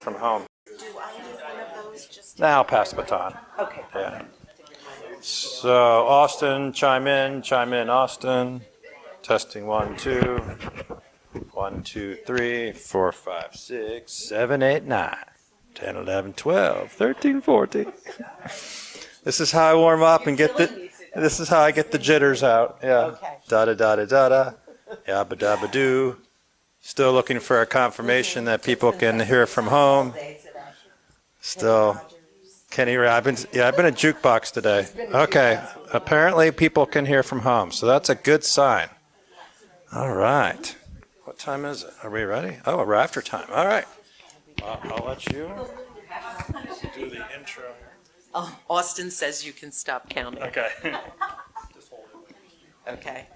from home. Do I need one of those just Now I'll pass the baton. Okay. Yeah. So Austin, chime in, Austin. Testing 1, 2. 1, 2, 3, 4, 5, 6, 7, 8, 9, 10, 11, 12, 13, 14. This is how I warm up and get the. This is how I get the jitters out. Yeah. Okay. Da da da da da da. Yabba dabba doo. Still looking for a confirmation that people can hear from home. Still. Kenny, I've been a jukebox today. Okay. Apparently people can hear from home, so that's a good sign. All right. What time is it? Are we ready? Oh, we're after time. All right. I'll let you do the intro. Oh, Austin says you can stop counting. Okay. Okay.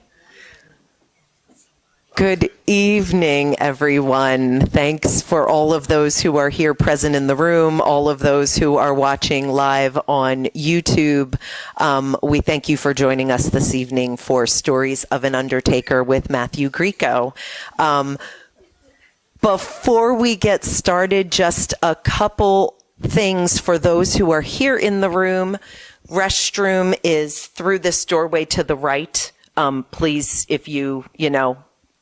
Good evening, everyone. Thanks for all of those who are here present in the room, all of those who are watching live on YouTube. We thank you for joining us this evening for Stories of an Undertaker with Matthew Grieco. Before we get started, just a couple things for those who are here in the room. Restroom is through this doorway to the right. Please, if you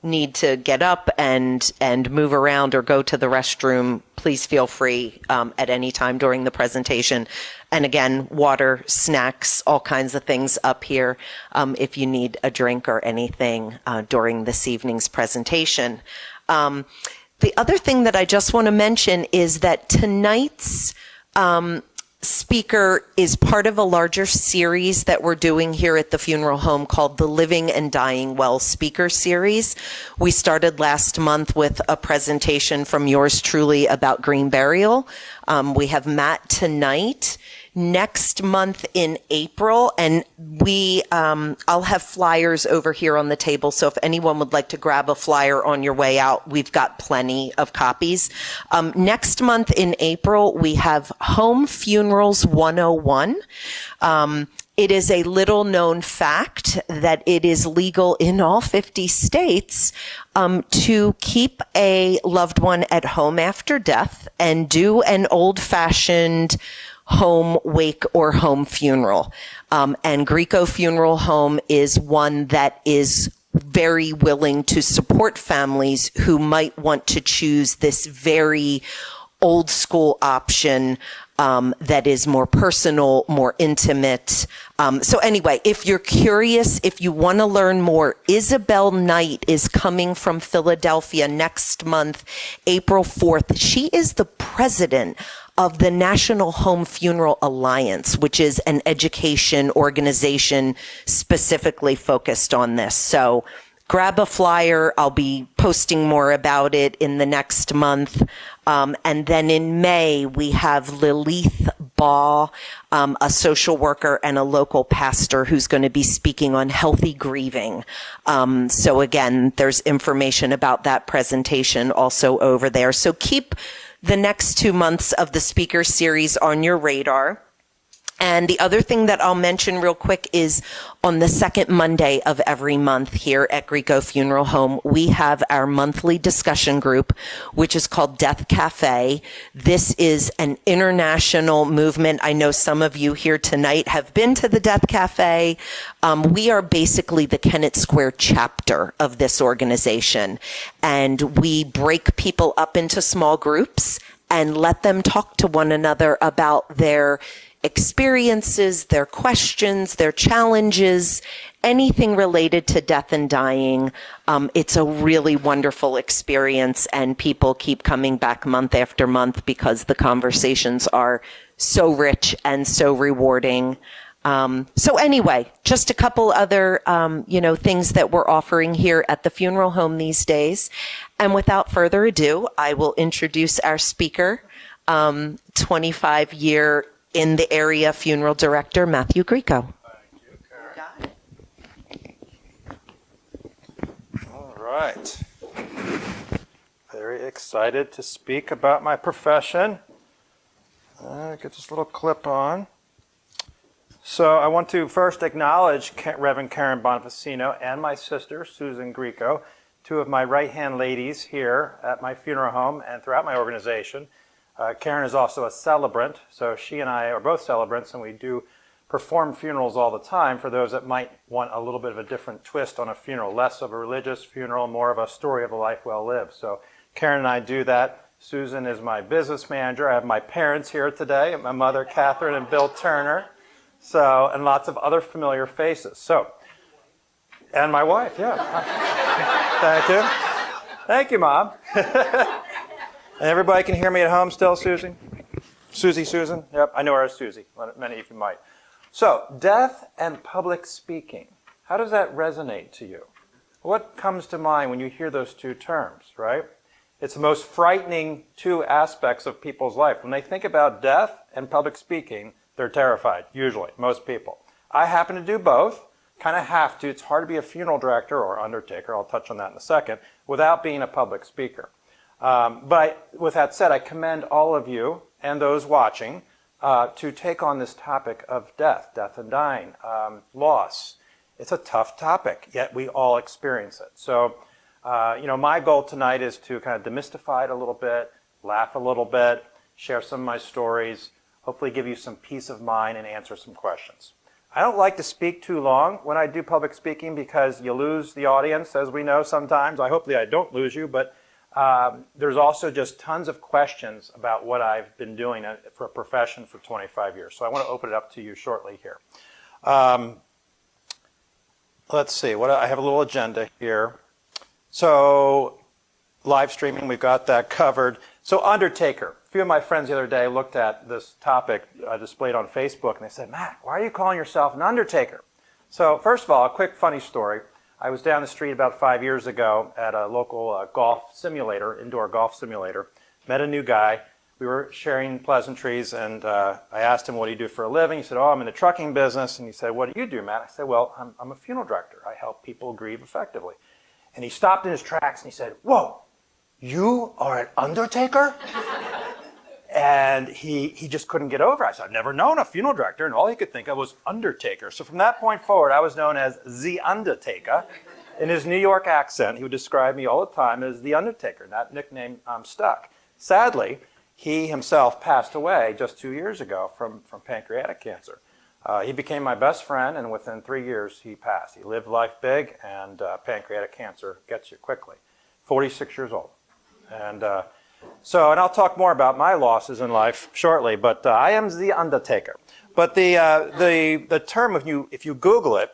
need to get up and move around or go to the restroom, please feel free at any time during the presentation. And again, water, snacks, all kinds of things up here if you need a drink or anything during this evening's presentation. The other thing that I just want to mention is that tonight's speaker is part of a larger series that we're doing here at the funeral home called the Living and Dying Well Speaker Series. We started last month with a presentation from yours truly about green burial. We have Matt tonight. Next month in April, and I'll have flyers over here on the table, so if anyone would like to grab a flyer on your way out, we've got plenty of copies. Next month in April, we have Home Funerals 101. It is a little known fact that it is legal in all 50 states to keep a loved one at home after death and do an old-fashioned home wake or home funeral. And Grieco Funeral Home is one that is very willing to support families who might want to choose this very old school option that is more personal, more intimate. So anyway, if you're curious, if you want to learn more, Isabel Knight is coming from Philadelphia next month, April 4th. She is the president of the National Home Funeral Alliance, which is an education organization specifically focused on this. So grab a flyer. I'll be posting more about it in the next month. And then in May, we have Lilith Baugh, a social worker and a local pastor who's going to be speaking on healthy grieving. So again, there's information about that presentation also over there. So keep the next 2 months of the speaker series on your radar. And the other thing that I'll mention real quick is on the second Monday of every month here at Grieco Funeral Home, we have our monthly discussion group, which is called Death Cafe. This is an international movement. I know some of you here tonight have been to the Death Cafe. We are basically the Kennett Square chapter of this organization. And we break people up into small groups and let them talk to one another about their experiences, their questions, their challenges, anything related to death and dying. It's a really wonderful experience, and people keep coming back month after month because the conversations are so rich and so rewarding. So anyway, just a couple other, things that we're offering here at the funeral home these days. And without further ado, I will introduce our speaker, 25-year in the area funeral director, Matthew Grieco. Thank you, Karen. All right. Very excited to speak about my profession. Get this little clip on. So I want to first acknowledge Reverend Karen Bonifacino and my sister, Susan Grieco, two of my right-hand ladies here at my funeral home and throughout my organization. Karen is also a celebrant, so she and I are both celebrants, and we do perform funerals all the time for those that might want a little bit of a different twist on a funeral, less of a religious funeral, more of a story of a life well lived. So Karen and I do that. Susan is my business manager. I have my parents here today, my mother, Catherine, and Bill Turner, and lots of other familiar faces. So, and my wife, yeah. Thank you. Thank you, Mom. And everybody can hear me at home still, Susie? Susan? Yep, I know her as Susie. Many of you might. So, death and public speaking. How does that resonate to you? What comes to mind when you hear those two terms, right? It's the most frightening two aspects of people's life. When they think about death and public speaking, they're terrified, usually, most people. I happen to do both, kind of have to. It's hard to be a funeral director or undertaker, I'll touch on that in a second, without being a public speaker. But with that said, I commend all of you and those watching to take on this topic of death and dying, loss. It's a tough topic, yet we all experience it. So, my goal tonight is to kind of demystify it a little bit, laugh a little bit, share some of my stories, hopefully give you some peace of mind and answer some questions. I don't like to speak too long when I do public speaking because you lose the audience, as we know sometimes. Hopefully I don't lose you, but there's also just tons of questions about what I've been doing for a profession for 25 years. So I want to open it up to you shortly here. Let's see, I have a little agenda here. So, live streaming, we've got that covered. So, Undertaker. A few of my friends the other day looked at this topic displayed on Facebook, and they said, Matt, why are you calling yourself an Undertaker? So, first of all, a quick funny story. I was down the street about 5 years ago at a local golf simulator, indoor golf simulator. Met a new guy. We were sharing pleasantries, and I asked him, what do you do for a living? He said, I'm in the trucking business. And he said, what do you do, Matt? I said, well, I'm a funeral director. I help people grieve effectively. And he stopped in his tracks and he said, whoa, you are an Undertaker? And he just couldn't get over it. I said, I've never known a funeral director, and all he could think of was Undertaker. So from that point forward, I was known as The Undertaker. In his New York accent, he would describe me all the time as The Undertaker, and that nickname stuck. Sadly, he himself passed away just 2 years ago from pancreatic cancer. He became my best friend, and within 3 years, he passed. He lived life big, and pancreatic cancer gets you quickly. 46 years old. And I'll talk more about my losses in life shortly, but I am the Undertaker. But the term, if you Google it,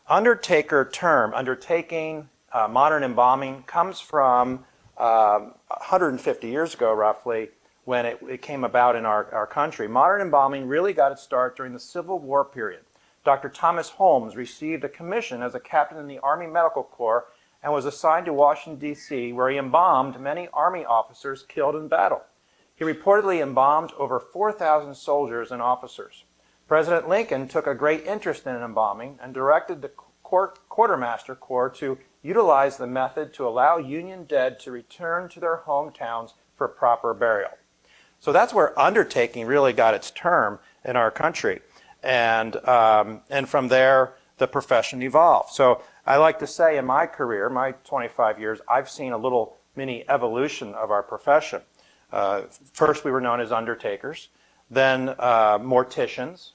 Undertaker term, undertaking, modern embalming, comes from 150 years ago, roughly, when it came about in our country. Modern embalming really got its start during the Civil War period. Dr. Thomas Holmes received a commission as a captain in the Army Medical Corps and was assigned to Washington, D.C., where he embalmed many Army officers killed in battle. He reportedly embalmed over 4,000 soldiers and officers. President Lincoln took a great interest in embalming and directed the Quartermaster Corps to utilize the method to allow Union dead to return to their hometowns for proper burial. So that's where undertaking really got its term in our country. And from there, the profession evolved. So I like to say in my career, my 25 years, I've seen a little mini evolution of our profession. First, we were known as undertakers, then morticians.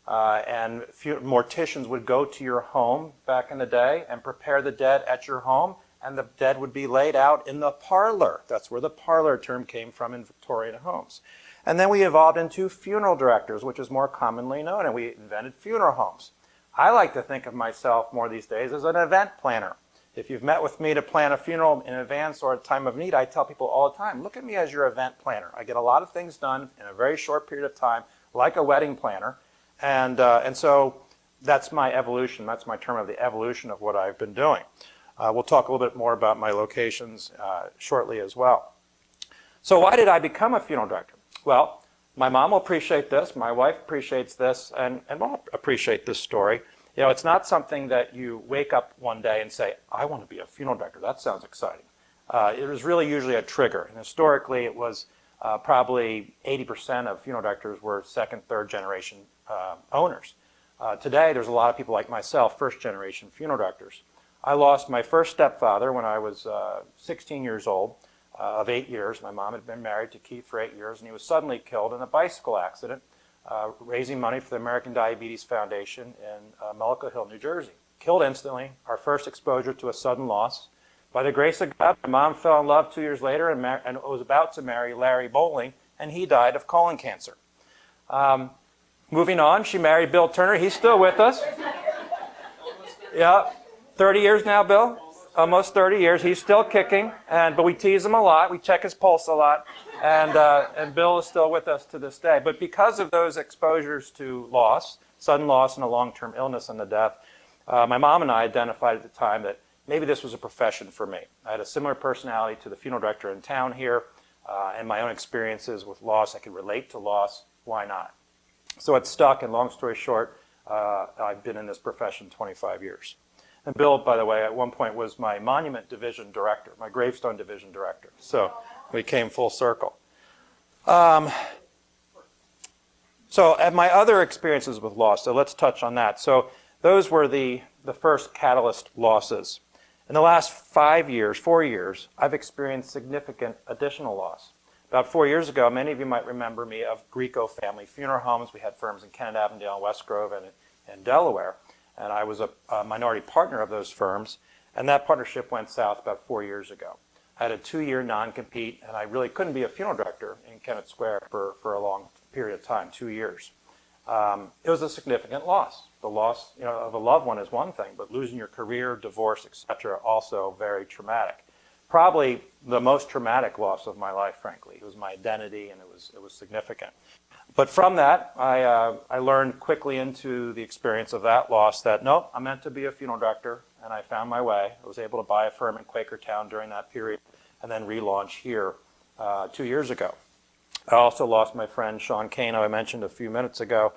And morticians would go to your home back in the day and prepare the dead at your home, and the dead would be laid out in the parlor. That's where the parlor term came from in Victorian homes. And then we evolved into funeral directors, which is more commonly known, and we invented funeral homes. I like to think of myself more these days as an event planner. If you've met with me to plan a funeral in advance or a time of need, I tell people all the time, look at me as your event planner. I get a lot of things done in a very short period of time, like a wedding planner. And so that's my evolution. That's my term of the evolution of what I've been doing. We'll talk a little bit more about my locations shortly as well. So why did I become a funeral director? Well, my mom will appreciate this, my wife appreciates this, and we'll appreciate this story. You know, it's not something that you wake up one day and say, I want to be a funeral director. That sounds exciting. It was really usually a trigger. And historically, it was probably 80% of funeral directors were second, third generation owners. Today, there's a lot of people like myself, first generation funeral directors. I lost my first stepfather when I was 16 years old. of 8 years. My mom had been married to Keith for 8 years, and he was suddenly killed in a bicycle accident, raising money for the American Diabetes Foundation in Mullica Hill, New Jersey. Killed instantly, our first exposure to a sudden loss. By the grace of God, my mom fell in love 2 years later and was about to marry Larry Bowling, and he died of colon cancer. Moving on, she married Bill Turner. He's still with us. Yeah, 30 years now, Bill. Almost 30 years. He's still kicking, but we tease him a lot. We check his pulse a lot, and Bill is still with us to this day. But because of those exposures to loss, sudden loss and a long-term illness and the death, my mom and I identified at the time that maybe this was a profession for me. I had a similar personality to the funeral director in town here, and my own experiences with loss. I could relate to loss. Why not? So it stuck, and long story short, I've been in this profession 25 years. And Bill, by the way, at one point was my monument division director, my gravestone division director. So we came full circle. So at my other experiences with loss, so let's touch on that. So those were the first catalyst losses. In the last 4 years, I've experienced significant additional loss. About 4 years ago, many of you might remember me of Greco family funeral homes. We had firms in Kennett, Avondale, West Grove, and Delaware. And I was a minority partner of those firms. And that partnership went south about 4 years ago. I had a 2-year non-compete, and I really couldn't be a funeral director in Kennett Square for a long period of time, 2 years. It was a significant loss. The loss, of a loved one is one thing, but losing your career, divorce, etc., also very traumatic. Probably the most traumatic loss of my life, frankly. It was my identity, and it was significant. But from that, I learned quickly into the experience of that loss that, nope, I'm meant to be a funeral director, and I found my way. I was able to buy a firm in Quakertown during that period, and then relaunch here 2 years ago. I also lost my friend Sean Kano, I mentioned a few minutes ago,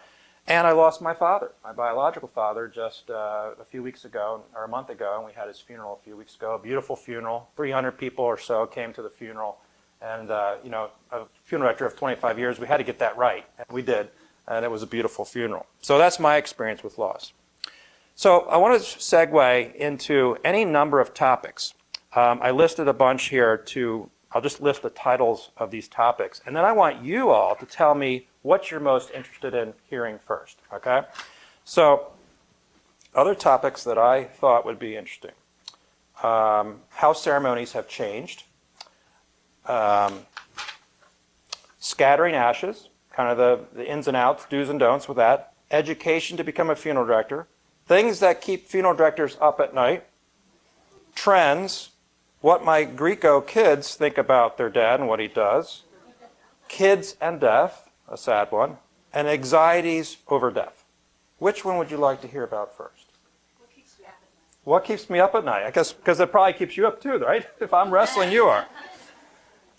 and I lost my father, my biological father, just a few weeks ago, or a month ago, and we had his funeral a few weeks ago. A beautiful funeral. 300 people or so came to the funeral, and a funeral director of 25 years, we had to get that right, and we did, and it was a beautiful funeral. So that's my experience with loss. So I want to segue into any number of topics. I listed a bunch here I'll just list the titles of these topics, and then I want you all to tell me what you're most interested in hearing first, okay? So, other topics that I thought would be interesting. How ceremonies have changed. Scattering ashes, kind of the ins and outs, do's and don'ts with that. Education to become a funeral director. Things that keep funeral directors up at night. Trends. What my Greco kids think about their dad and what he does. Kids and death, a sad one. And anxieties over death. Which one would you like to hear about first? What keeps you up at night? What keeps me up at night? I guess because it probably keeps you up too, right? If I'm wrestling, you are.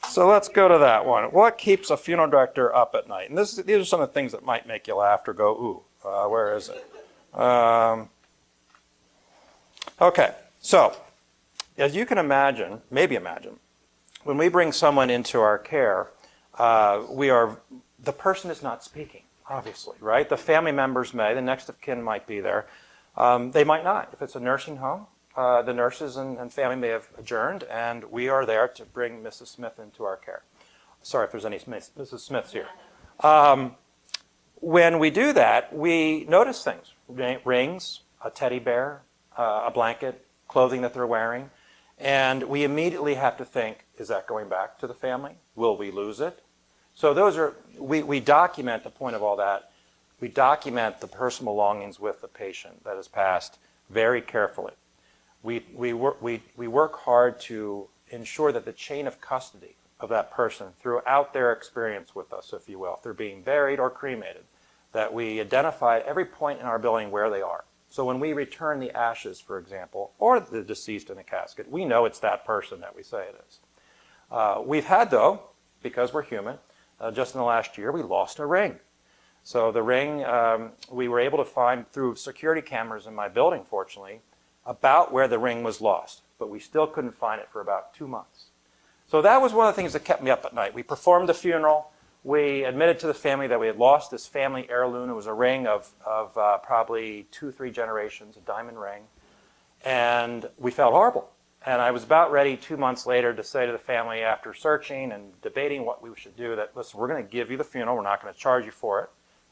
So let's go to that one. What keeps a funeral director up at night? And these are some of the things that might make you laugh or go, ooh, where is it? Okay, so as you can imagine, maybe imagine, when we bring someone into our care, the person is not speaking, obviously, right? The family members may, the next of kin might be there. They might not. If it's a nursing home, the nurses and family may have adjourned, and we are there to bring Mrs. Smith into our care. Sorry if there's any Mrs. Smiths here. When we do that, we notice things. Rings, a teddy bear, a blanket, clothing that they're wearing. And we immediately have to think, is that going back to the family? Will we lose it? So those are, we document the point of all that. We document the personal belongings with the patient that has passed very carefully. We work hard to ensure that the chain of custody of that person throughout their experience with us, if you will, if they're being buried or cremated, that we identify at every point in our building where they are. So when we return the ashes, for example, or the deceased in a casket, we know it's that person that we say it is. We've had, though, because we're human, just in the last year, we lost a ring. So the ring, we were able to find through security cameras in my building, fortunately, about where the ring was lost. But we still couldn't find it for about 2 months. So that was one of the things that kept me up at night. We performed the funeral. We admitted to the family that we had lost this family heirloom. It was a ring of probably 2-3 generations, a diamond ring. And we felt horrible. And I was about ready 2 months later to say to the family, after searching and debating what we should do, that, listen, we're going to give you the funeral. We're not going to charge you for it,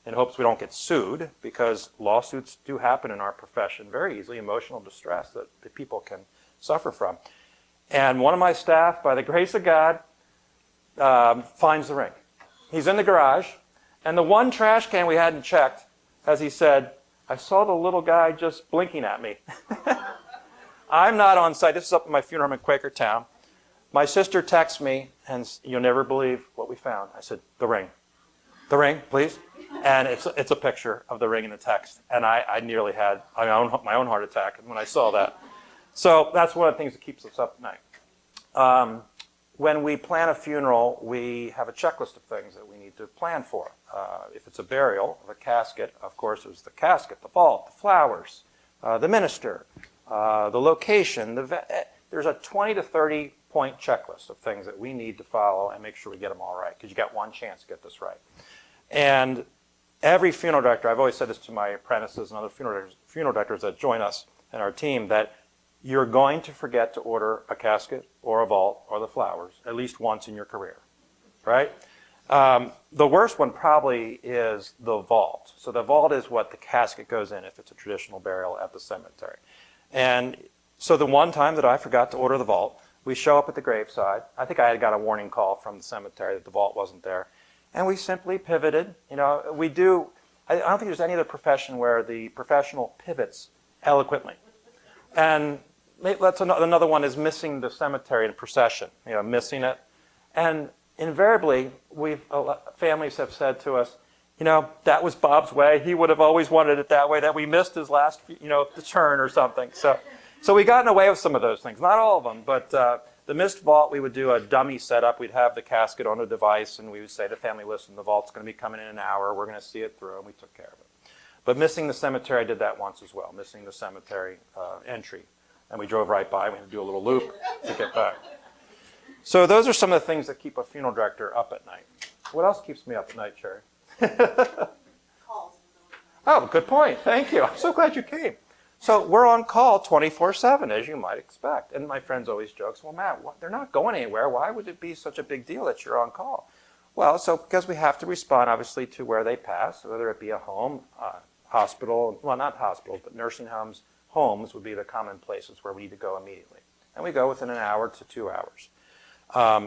in hopes we don't get sued, because lawsuits do happen in our profession very easily, emotional distress that people can suffer from. And one of my staff, by the grace of God, finds the ring. He's in the garage, and the one trash can we hadn't checked, as he said, I saw the little guy just blinking at me. I'm not on site. This is up in my funeral home in Quakertown. My sister texts me, and you'll never believe what we found. I said, the ring. The ring, please. And it's a picture of the ring in the text. And I nearly had my own heart attack when I saw that. So that's one of the things that keeps us up at night. When we plan a funeral, we have a checklist of things that we need to plan for. If it's a burial of a casket, of course, there's the casket, the vault, the flowers, the minister, the location. There's a 20 to 30 point checklist of things that we need to follow and make sure we get them all right, because you got one chance to get this right. And every funeral director, I've always said this to my apprentices and other funeral directors that join us and our team, that you're going to forget to order a casket or a vault or the flowers at least once in your career, right? The worst one probably is the vault. So the vault is what the casket goes in if it's a traditional burial at the cemetery. And so the one time that I forgot to order the vault, we show up at the graveside. I think I had got a warning call from the cemetery that the vault wasn't there. And we simply pivoted. You know, I don't think there's any other profession where the professional pivots eloquently. And that's another one is missing the cemetery in procession, you know, missing it. And invariably, families have said to us, you know, that was Bob's way. He would have always wanted it that way, that we missed his last, the turn or something. So we gotten away with some of those things. Not all of them, but the missed vault, we would do a dummy setup. We'd have the casket on a device, and we would say to the family, listen, the vault's going to be coming in an hour. We're going to see it through, and we took care of it. But missing the cemetery, I did that once as well, missing the cemetery entry. And we drove right by. We had to do a little loop to get back. So those are some of the things that keep a funeral director up at night. What else keeps me up at night, Sherry? Oh, good point. Thank you. I'm so glad you came. So we're on call 24/7, as you might expect. And my friends always jokes, well, Matt, they're not going anywhere. Why would it be such a big deal that you're on call? Well, so because we have to respond, obviously, to where they pass, whether it be a home, hospital, well, not hospitals, but nursing homes. Homes would be the common places where we need to go immediately. And we go within an hour to 2 hours.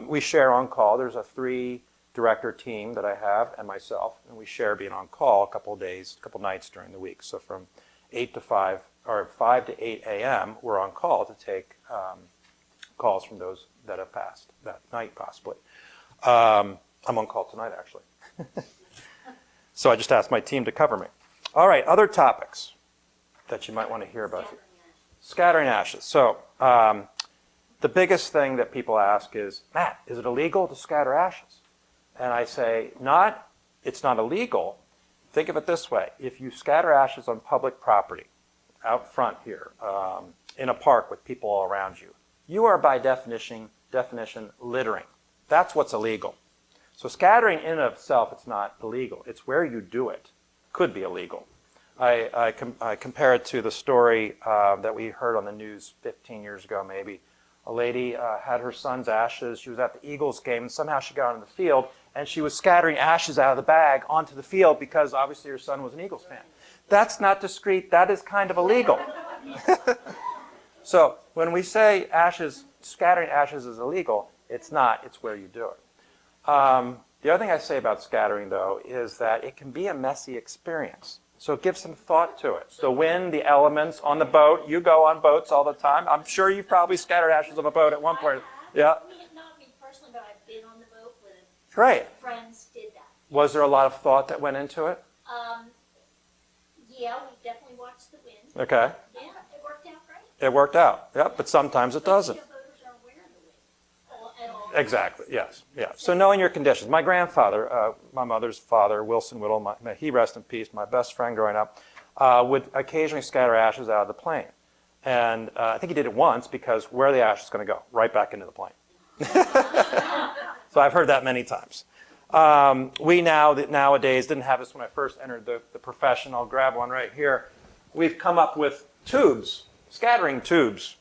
We share on call. There's a 3-director team that I have and myself, and we share being on call a couple nights during the week. So from 8 to 5, or 5 to 8 a.m., we're on call to take calls from those that have passed that night, possibly. I'm on call tonight, actually. So I just asked my team to cover me. All right, other topics that you might want to hear about. Scattering ashes. So the biggest thing that people ask is, Matt, is it illegal to scatter ashes? And I say, it's not illegal. Think of it this way. If you scatter ashes on public property, out front here, in a park with people all around you, you are by definition littering. That's what's illegal. So scattering in and of itself, it's not illegal. It's where you do it. Could be illegal. I compare it to the story that we heard on the news 15 years ago, maybe. A lady had her son's ashes. She was at the Eagles game, and somehow she got on the field, and she was scattering ashes out of the bag onto the field because obviously her son was an Eagles fan. That's not discreet. That is kind of illegal. So when we say scattering ashes is illegal, it's not. It's where you do it. The other thing I say about scattering, though, is that it can be a messy experience. So give some thought to it. The wind, the elements on the boat. You go on boats all the time. I'm sure you've probably scattered ashes on a boat at one point. Yeah. Not me personally, but I've been on the boat with Great. friends did that. Was there a lot of thought that went into it? Yeah, we definitely watched the wind. Okay. Yeah, it worked out great. It worked out. Yep, but sometimes it doesn't. The boaters are aware of the wind at all. Exactly, yes. Yeah. So knowing your conditions. My grandfather, my mother's father, Wilson Whittle, he rest in peace, my best friend growing up, would occasionally scatter ashes out of the plane. And I think he did it once because where are the ashes going to go? Right back into the plane. So I've heard that many times. We nowadays didn't have this when I first entered the profession. I'll grab one right here. We've come up with tubes, scattering tubes.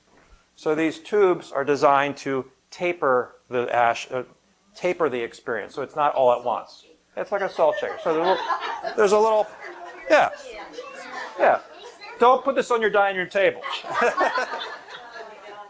So these tubes are designed to taper the experience, so it's not all at once. It's like a salt shaker. So there's a little, yeah, yeah. Don't put this on your dining room table.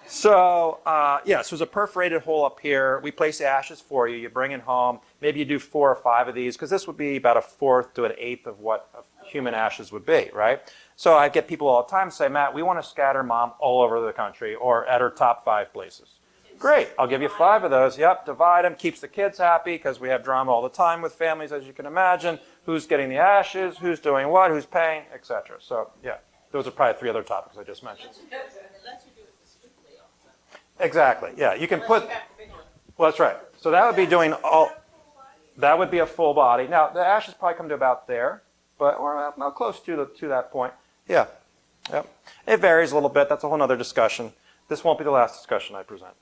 So, yes, there's a perforated hole up here. We place the ashes for you. You bring it home. Maybe you do 4 or 5 of these, because this would be about 1/4 to 1/8 of what human ashes would be, right? So I get people all the time say, Matt, we want to scatter Mom all over the country or at her top 5 places. Great, I'll give you 5 of those. Yep, divide them, keeps the kids happy, because we have drama all the time with families, as you can imagine. Who's getting the ashes, who's doing what, who's paying, etc. So, yeah, those are probably 3 other topics I just mentioned. Exactly, yeah, you can put, well, that's right. So that would be doing all, that would be a full body. Now, the ashes probably come to about there, but we're not close to that point. Yeah, yep. It varies a little bit. That's a whole other discussion. This won't be the last discussion I present.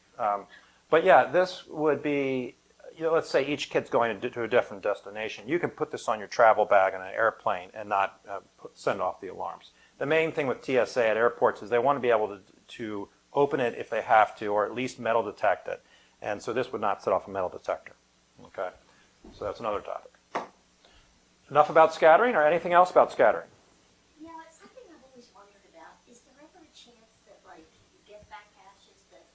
But yeah, this would be, let's say each kid's going to a different destination. You can put this on your travel bag in an airplane and not send off the alarms. The main thing with TSA at airports is they want to be able to open it if they have to, or at least metal detect it. And so this would not set off a metal detector. Okay, so that's another topic. Enough about scattering, or anything else about scattering? Yeah, it's something I've always wondered about. Is there ever a chance that, like, you get back ashes that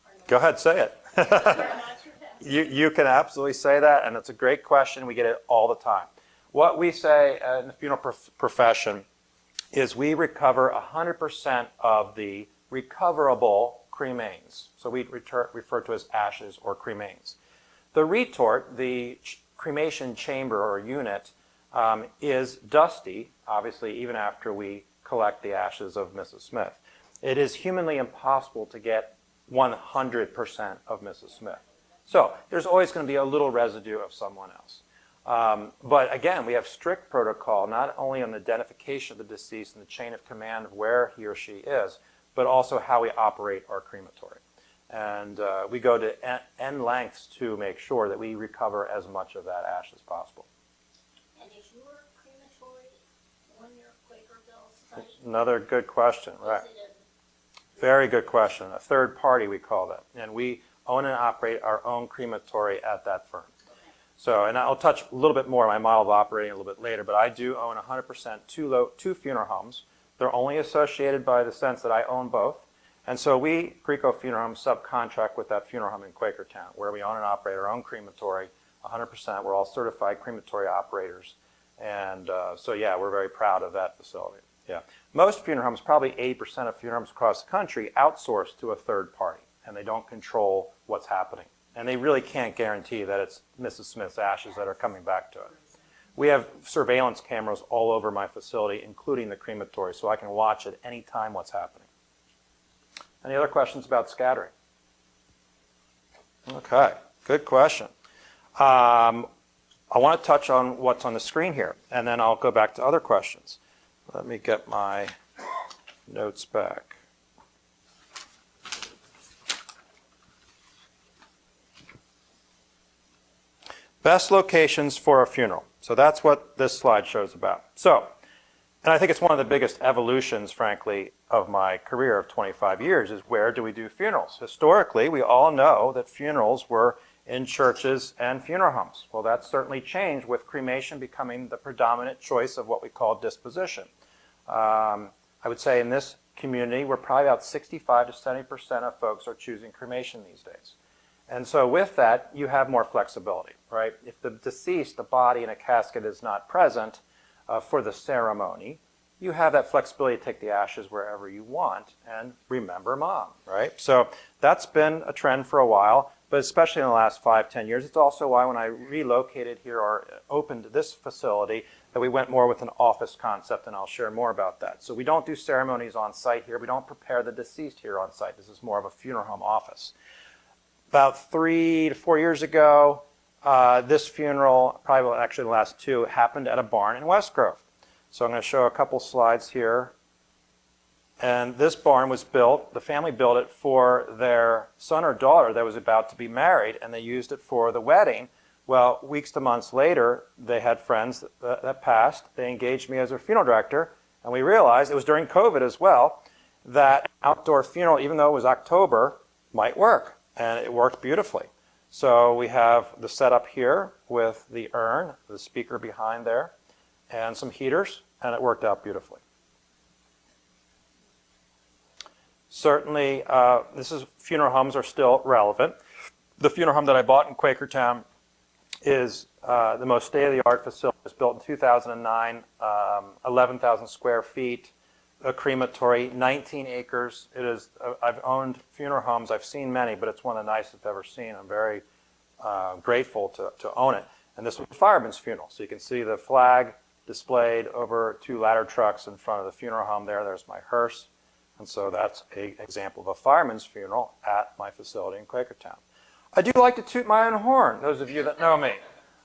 are not, Go ahead, say it. are not your best? You can absolutely say that, and it's a great question. We get it all the time. What we say in the funeral profession is we recover 100% of the recoverable cremains. So we refer to as ashes or cremains. The retort, the cremation chamber or unit, is dusty, obviously, even after we collect the ashes of Mrs. Smith. It is humanly impossible to get 100% of Mrs. Smith. So there's always going to be a little residue of someone else. But again, we have strict protocol, not only on the identification of the deceased and the chain of command of where he or she is, but also how we operate our crematory. And we go to n lengths to make sure that we recover as much of that ash as possible. And is your crematory on your Quakerville site? Another good question, right? Is it Very good question. A third party, we call that. And we own and operate our own crematory at that firm. So, and I'll touch a little bit more on my model of operating a little bit later, but I do own 100% two funeral homes. They're only associated by the sense that I own both. And so we, Greco Funeral Home, subcontract with that funeral home in Quakertown, where we own and operate our own crematory 100%. We're all certified crematory operators. And so, yeah, we're very proud of that facility. Yeah. Most funeral homes, probably 80% of funeral homes across the country, outsource to a third party, and they don't control what's happening. And they really can't guarantee that it's Mrs. Smith's ashes that are coming back to it. We have surveillance cameras all over my facility, including the crematory, so I can watch at any time what's happening. Any other questions about scattering? Okay, good question. I want to touch on what's on the screen here, and then I'll go back to other questions. Let me get my notes back. Best locations for a funeral. So that's what this slide shows about. So, and I think it's one of the biggest evolutions, frankly, of my career of 25 years is where do we do funerals? Historically, we all know that funerals were in churches and funeral homes. Well, that's certainly changed with cremation becoming the predominant choice of what we call disposition. I would say in this community, we're probably about 65 to 70% of folks are choosing cremation these days. And so with that, you have more flexibility, right? If the deceased, the body in a casket is not present for the ceremony, you have that flexibility to take the ashes wherever you want and remember Mom, right? So that's been a trend for a while, but especially in the last 5-10 years. It's also why when I relocated here or opened this facility, that we went more with an office concept, and I'll share more about that. So we don't do ceremonies on site here. We don't prepare the deceased here on site. This is more of a funeral home office. About 3 to 4 years ago, this funeral, probably actually the last 2, happened at a barn in West Grove. So I'm going to show a couple slides here. And this barn was built, the family built it for their son or daughter that was about to be married, and they used it for the wedding. Well, weeks to months later, they had friends that passed. They engaged me as their funeral director, and we realized it was during COVID as well. that outdoor funeral, even though it was October, might work. And it worked beautifully. So we have the setup here with the urn, the speaker behind there, and some heaters, and it worked out beautifully. Certainly, funeral homes are still relevant. The funeral home that I bought in Quakertown is the most state-of-the-art facility. It was built in 2009, 11,000 square feet, a crematory, 19 acres. It is. I've owned funeral homes. I've seen many, but it's one of the nicest I've ever seen. I'm very grateful to own it. And this was a fireman's funeral. So you can see the flag displayed over 2 ladder trucks in front of the funeral home there. There's my hearse. And so that's an example of a fireman's funeral at my facility in Quakertown. I do like to toot my own horn, those of you that know me.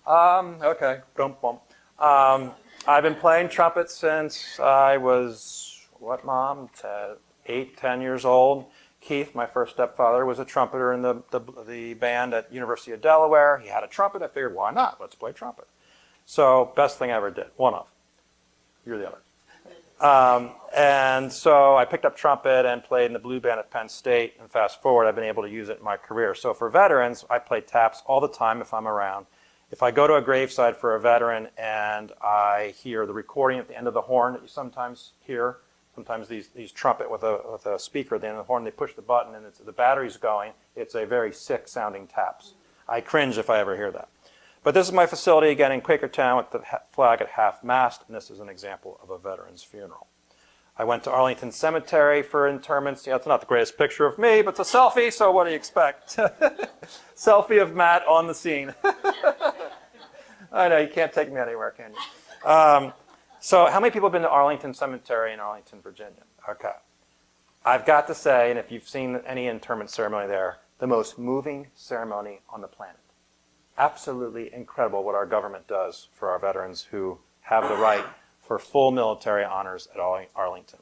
Okay, bump, bump. I've been playing trumpet since I was, 10 years old. Keith, my first stepfather, was a trumpeter in the band at University of Delaware. He had a trumpet. I figured, why not? Let's play trumpet. So, best thing I ever did. One of. You're the other. And so I picked up trumpet and played in the blue band at Penn State. And fast forward, I've been able to use it in my career. So for veterans, I play taps all the time if I'm around. If I go to a graveside for a veteran and I hear the recording at the end of the horn that you sometimes hear, sometimes these trumpet with a speaker at the end of the horn, they push the button and the battery's going. It's a very sick sounding taps. I cringe if I ever hear that. But this is my facility again in Quakertown with the flag at half-mast, and this is an example of a veteran's funeral. I went to Arlington Cemetery for interments. It's not the greatest picture of me, but it's a selfie, so what do you expect? Selfie of Matt on the scene. I know, you can't take me anywhere, can you? So how many people have been to Arlington Cemetery in Arlington, Virginia? Okay. I've got to say, and if you've seen any interment ceremony there, the most moving ceremony on the planet. Absolutely incredible what our government does for our veterans who have the right for full military honors at Arlington.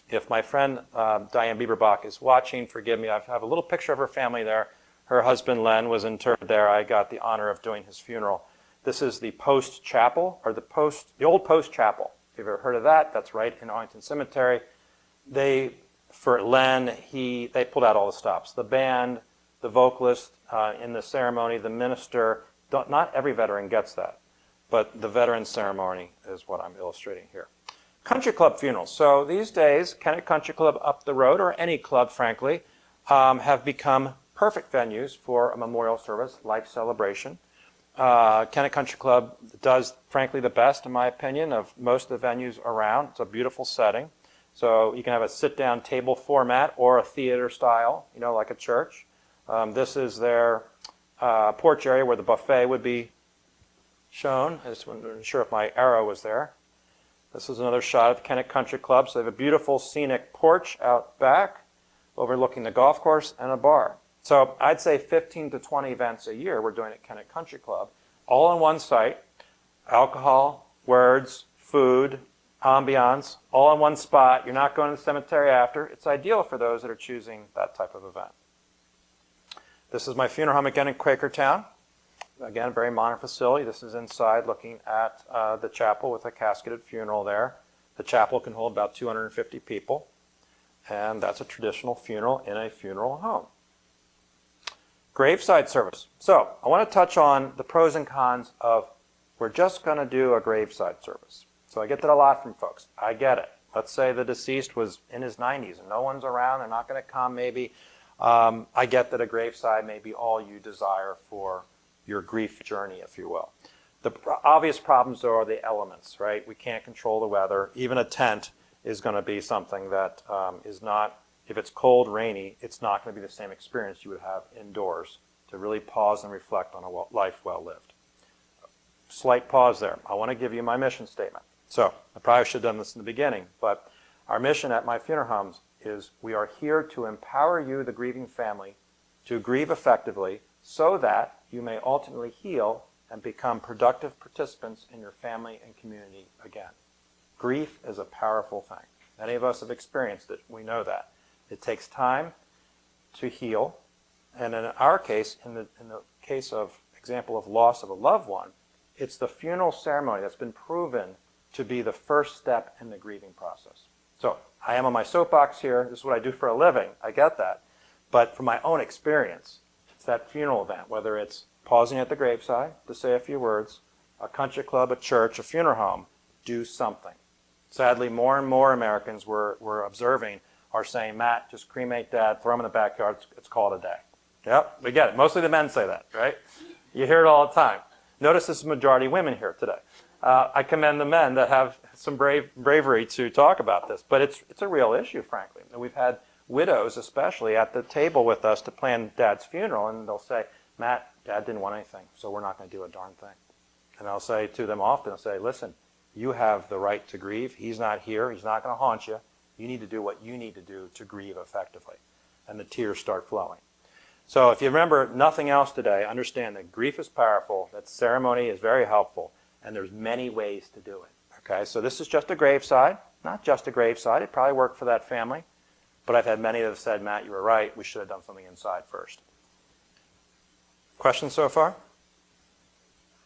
If my friend Diane Bieberbach is watching, forgive me, I have a little picture of her family there. Her husband Len was interred there. I got the honor of doing his funeral. This is the post chapel, or the old post chapel. If you've ever heard of that, that's right in Arlington Cemetery. For Len, they pulled out all the stops. The band, the vocalist in the ceremony, the minister. Not every veteran gets that, but the veteran ceremony is what I'm illustrating here. Country club funerals. So these days, Kennett Country Club up the road, or any club, frankly, have become perfect venues for a memorial service, life celebration. Kennett Country Club does, frankly, the best, in my opinion, of most of the venues around. It's a beautiful setting. So you can have a sit-down table format or a theater style, like a church. This is their porch area where the buffet would be shown. I just wasn't sure if my arrow was there. This is another shot of the Kennett Country Club. So they have a beautiful scenic porch out back overlooking the golf course and a bar. So I'd say 15 to 20 events a year we're doing at Kennett Country Club, all on one site. Alcohol, words, food, ambiance, all in one spot. You're not going to the cemetery after. It's ideal for those that are choosing that type of event. This is my funeral home again in Quakertown. Again, a very modern facility. This is inside looking at the chapel with a casketed funeral there. The chapel can hold about 250 people. And that's a traditional funeral in a funeral home. Graveside service. So I want to touch on the pros and cons of we're just going to do a graveside service. So I get that a lot from folks. I get it. Let's say the deceased was in his 90s and no one's around. They're not going to come maybe. I get that a graveside may be all you desire for your grief journey, if you will. The obvious problems are the elements, right? We can't control the weather. Even a tent is going to be something that is not, if it's cold, rainy, it's not going to be the same experience you would have indoors to really pause and reflect on a life well lived. Slight pause there. I want to give you my mission statement. So I probably should have done this in the beginning, but our mission at my funeral homes is we are here to empower you, the grieving family, to grieve effectively so that you may ultimately heal and become productive participants in your family and community again. Grief is a powerful thing. Many of us have experienced it. We know that. It takes time to heal. And in our case, in the case of example of loss of a loved one, it's the funeral ceremony that's been proven to be the first step in the grieving process. So I am on my soapbox here. This is what I do for a living. I get that. But from my own experience, it's that funeral event, whether it's pausing at the graveside to say a few words, a country club, a church, a funeral home, do something. Sadly, more and more Americans we're observing are saying, Matt, just cremate Dad, throw him in the backyard, it's called a day. Yep, we get it. Mostly the men say that, right? You hear it all the time. Notice this is majority women here today. I commend the men that have some bravery to talk about this, but it's a real issue, frankly. We've had widows, especially, at the table with us to plan Dad's funeral, and they'll say, Matt, Dad didn't want anything, so we're not going to do a darn thing. And I'll say to them often, I'll say, listen, you have the right to grieve. He's not here. He's not going to haunt you. You need to do what you need to do to grieve effectively. And the tears start flowing. So if you remember nothing else today, understand that grief is powerful, that ceremony is very helpful, and there's many ways to do it. Okay, so this is just a graveside, not just a graveside. It probably worked for that family. But I've had many that have said, Matt, you were right. We should have done something inside first. Questions so far?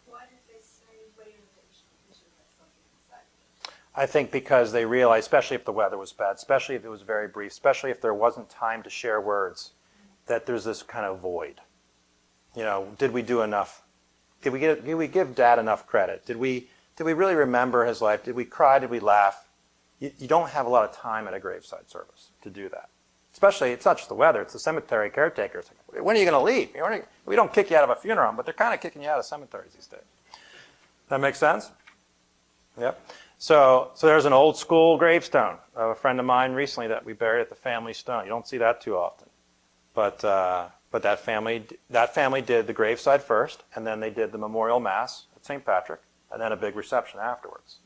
Why did they say later that we should have something inside? I think because they realized, especially if the weather was bad, especially if it was very brief, especially if there wasn't time to share words, that there's this kind of void. You know, did we do enough? Did we give Dad enough credit? Did we really remember his life? Did we cry? Did we laugh? You don't have a lot of time at a graveside service to do that. Especially, it's not just the weather, it's the cemetery caretakers. When are you going to leave? We don't kick you out of a funeral home, but they're kind of kicking you out of cemeteries these days. That make sense? Yep. So there's an old school gravestone of a friend of mine recently that we buried at the family stone. You don't see that too often. But that family did the graveside first, and then they did the memorial mass at St. Patrick, and then a big reception afterwards.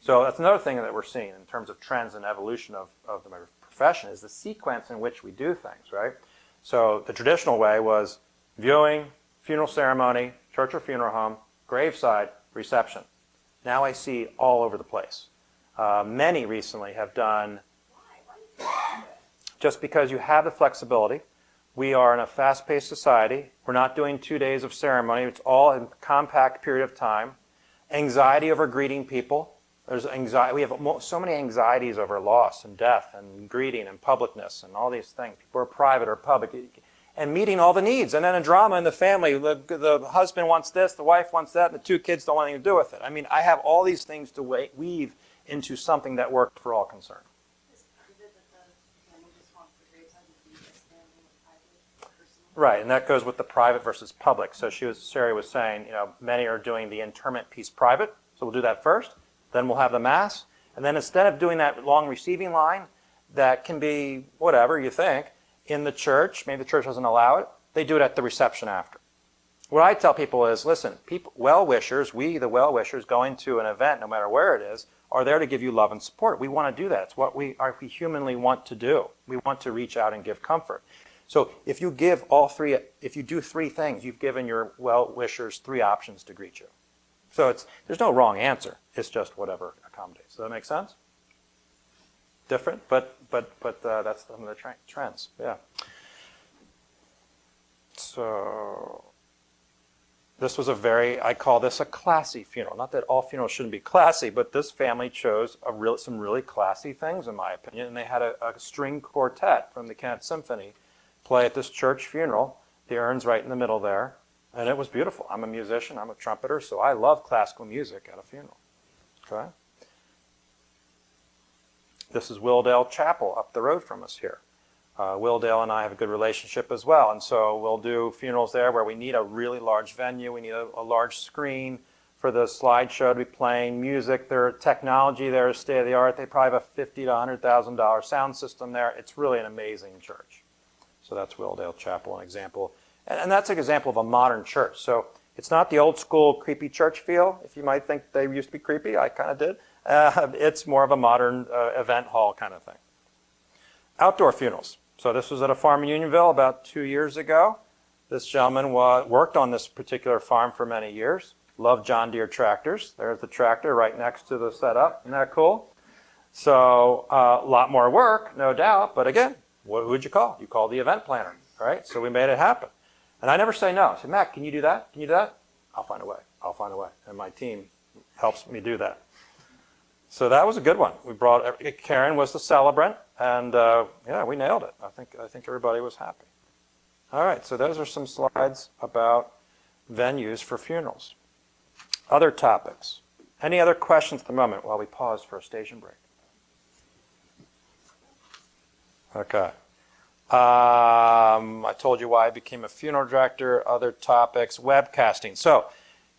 So that's another thing that we're seeing in terms of trends and evolution of the profession is the sequence in which we do things, right? So the traditional way was viewing, funeral ceremony, church or funeral home, graveside, reception. Now I see all over the place. Many recently have done, just because you have the flexibility. We are in a fast-paced society. We're not doing 2 days of ceremony. It's all in a compact period of time. Anxiety over greeting people. There's anxiety. We have so many anxieties over loss and death and greeting and publicness and all these things. People are private or public. And meeting all the needs. And then a drama in the family. The husband wants this, the wife wants that, and the two kids don't want anything to do with it. I mean, I have all these things to weave into something that worked for all concerned. Right, and that goes with the private versus public. So Sherry was saying, many are doing the interment piece private, so we'll do that first. Then we'll have the mass, and then instead of doing that long receiving line, that can be whatever you think in the church. Maybe the church doesn't allow it. They do it at the reception after. What I tell people is, listen, well-wishers, we the well-wishers going to an event, no matter where it is, are there to give you love and support. We want to do that. It's what we humanly want to do. We want to reach out and give comfort. So if you give if you do three things, you've given your well-wishers 3 options to greet you. So there's no wrong answer. It's just whatever accommodates. Does that make sense? Different, but that's some of the trends. Yeah. So this was I call this a classy funeral. Not that all funerals shouldn't be classy, but this family chose some really classy things, in my opinion. And they had a string quartet from the Kent Symphony play at this church funeral. The urn's right in the middle there. And it was beautiful. I'm a musician. I'm a trumpeter, so I love classical music at a funeral. Okay? This is Willdale Chapel up the road from us here. Willdale and I have a good relationship as well, and so we'll do funerals there where we need a really large venue. We need a large screen for the slideshow to be playing music. Their technology there is state-of-the-art. They probably have a $50,000 to $100,000 sound system there. It's really an amazing church. So that's Willdale Chapel, an example. And that's an example of a modern church. So it's not the old school creepy church feel. If you might think they used to be creepy, I kind of did. It's more of a modern event hall kind of thing. Outdoor funerals. So this was at a farm in Unionville about 2 years ago. This gentleman worked on this particular farm for many years. Loved John Deere tractors. There's the tractor right next to the setup. Isn't that cool? So a lot more work, no doubt. But again, who'd you call? You called the event planner, right? So we made it happen. And I never say no. I say, Matt, can you do that? Can you do that? I'll find a way. I'll find a way. And my team helps me do that. So that was a good one. We brought Karen was the celebrant, and yeah, we nailed it. I think everybody was happy. All right, so those are some slides about venues for funerals. Other topics. Any other questions at the moment while we pause for a station break? Okay. I told you why I became a funeral director. Other topics, webcasting. So,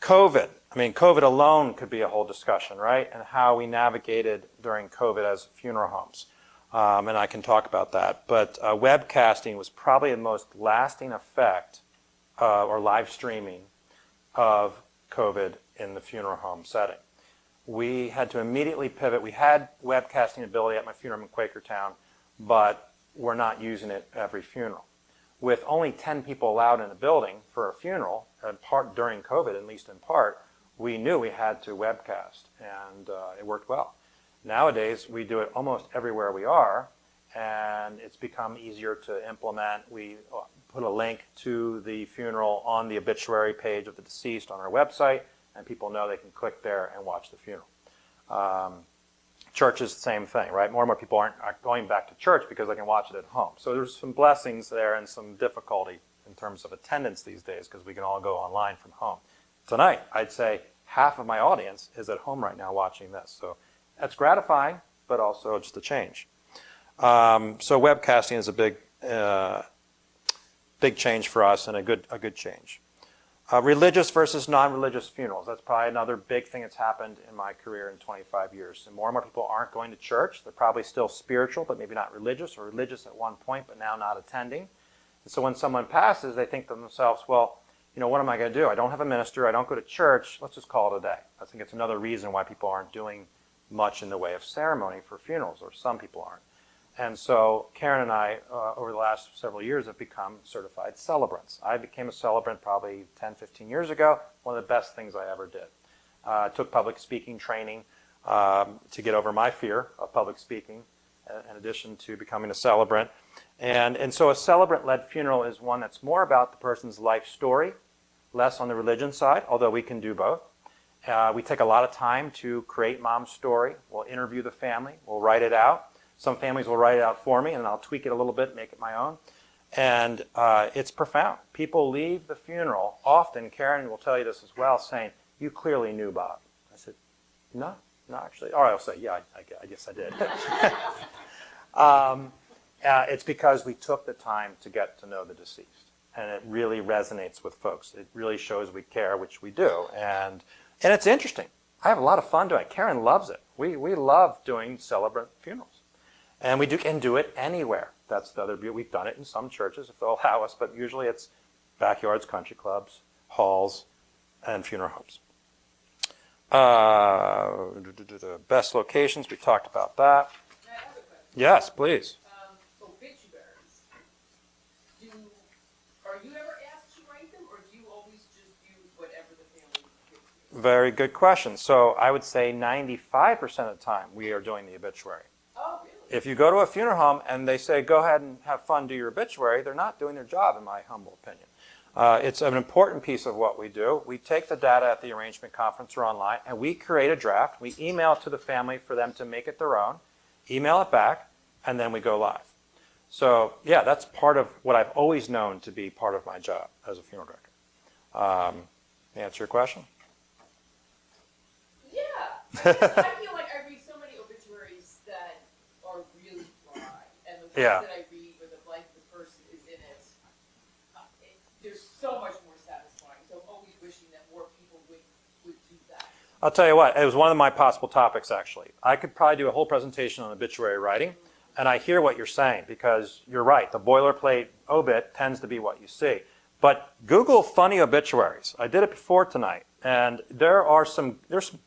COVID. I mean, COVID alone could be a whole discussion, right? And how we navigated during COVID as funeral homes. And I can talk about that. But webcasting was probably the most lasting effect, or live streaming, of COVID in the funeral home setting. We had to immediately pivot. We had webcasting ability at my funeral home in Quakertown, but we're not using it every funeral. With only 10 people allowed in a building for a funeral, in part during COVID, at least in part, we knew we had to webcast, and it worked well. Nowadays, we do it almost everywhere we are, and it's become easier to implement. We put a link to the funeral on the obituary page of the deceased on our website, and people know they can click there and watch the funeral. Church is the same thing, right? More and more people aren't going back to church because they can watch it at home. So there's some blessings there and some difficulty in terms of attendance these days because we can all go online from home. Tonight, I'd say half of my audience is at home right now watching this. So that's gratifying, but also just a change. So webcasting is a big change for us and a good change. Religious versus non-religious funerals. That's probably another big thing that's happened in my career in 25 years. And more people aren't going to church. They're probably still spiritual, but maybe not religious, or religious at one point, but now not attending. And so when someone passes, they think to themselves, well, what am I going to do? I don't have a minister. I don't go to church. Let's just call it a day. I think it's another reason why people aren't doing much in the way of ceremony for funerals, or some people aren't. And so Karen and I, over the last several years, have become certified celebrants. I became a celebrant probably 10, 15 years ago. One of the best things I ever did. I took public speaking training to get over my fear of public speaking, in addition to becoming a celebrant. And so a celebrant-led funeral is one that's more about the person's life story, less on the religion side, although we can do both. We take a lot of time to create mom's story. We'll interview the family. We'll write it out. Some families will write it out for me, and I'll tweak it a little bit, make it my own. And it's profound. People leave the funeral, often, Karen will tell you this as well, saying, you clearly knew Bob. I said, no, actually. Or I'll say, yeah, I guess I did. It's because we took the time to get to know the deceased. And it really resonates with folks. It really shows we care, which we do. And it's interesting. I have a lot of fun doing it. Karen loves it. We love doing celebrant funerals. And we can do it anywhere. That's the other beauty. We've done it in some churches if they'll allow us, but usually it's backyards, country clubs, halls, and funeral homes. Best locations, we talked about that. I have a question. Yes, please. Obituaries. Are you ever asked to write them, or do you always just use whatever the family gives you? Very good question. So I would say 95% of the time we are doing the obituary. Oh, really? If you go to a funeral home and they say, go ahead and have fun, do your obituary, they're not doing their job, in my humble opinion. It's an important piece of what we do. We take the data at the arrangement conference or online, and we create a draft. We email it to the family for them to make it their own, email it back, and then we go live. So, yeah, that's part of what I've always known to be part of my job as a funeral director. Answer your question? Yeah. I feel like I read so many obituaries that are really dry, and the ones that I read where the life of the person is in it, there's so much more satisfying. So I'm always wishing that more people would do that. I'll tell you what, it was one of my possible topics, actually. I could probably do a whole presentation on obituary writing, and I hear what you're saying, because you're right, the boilerplate obit tends to be what you see. But Google funny obituaries. I did it before tonight, and there's some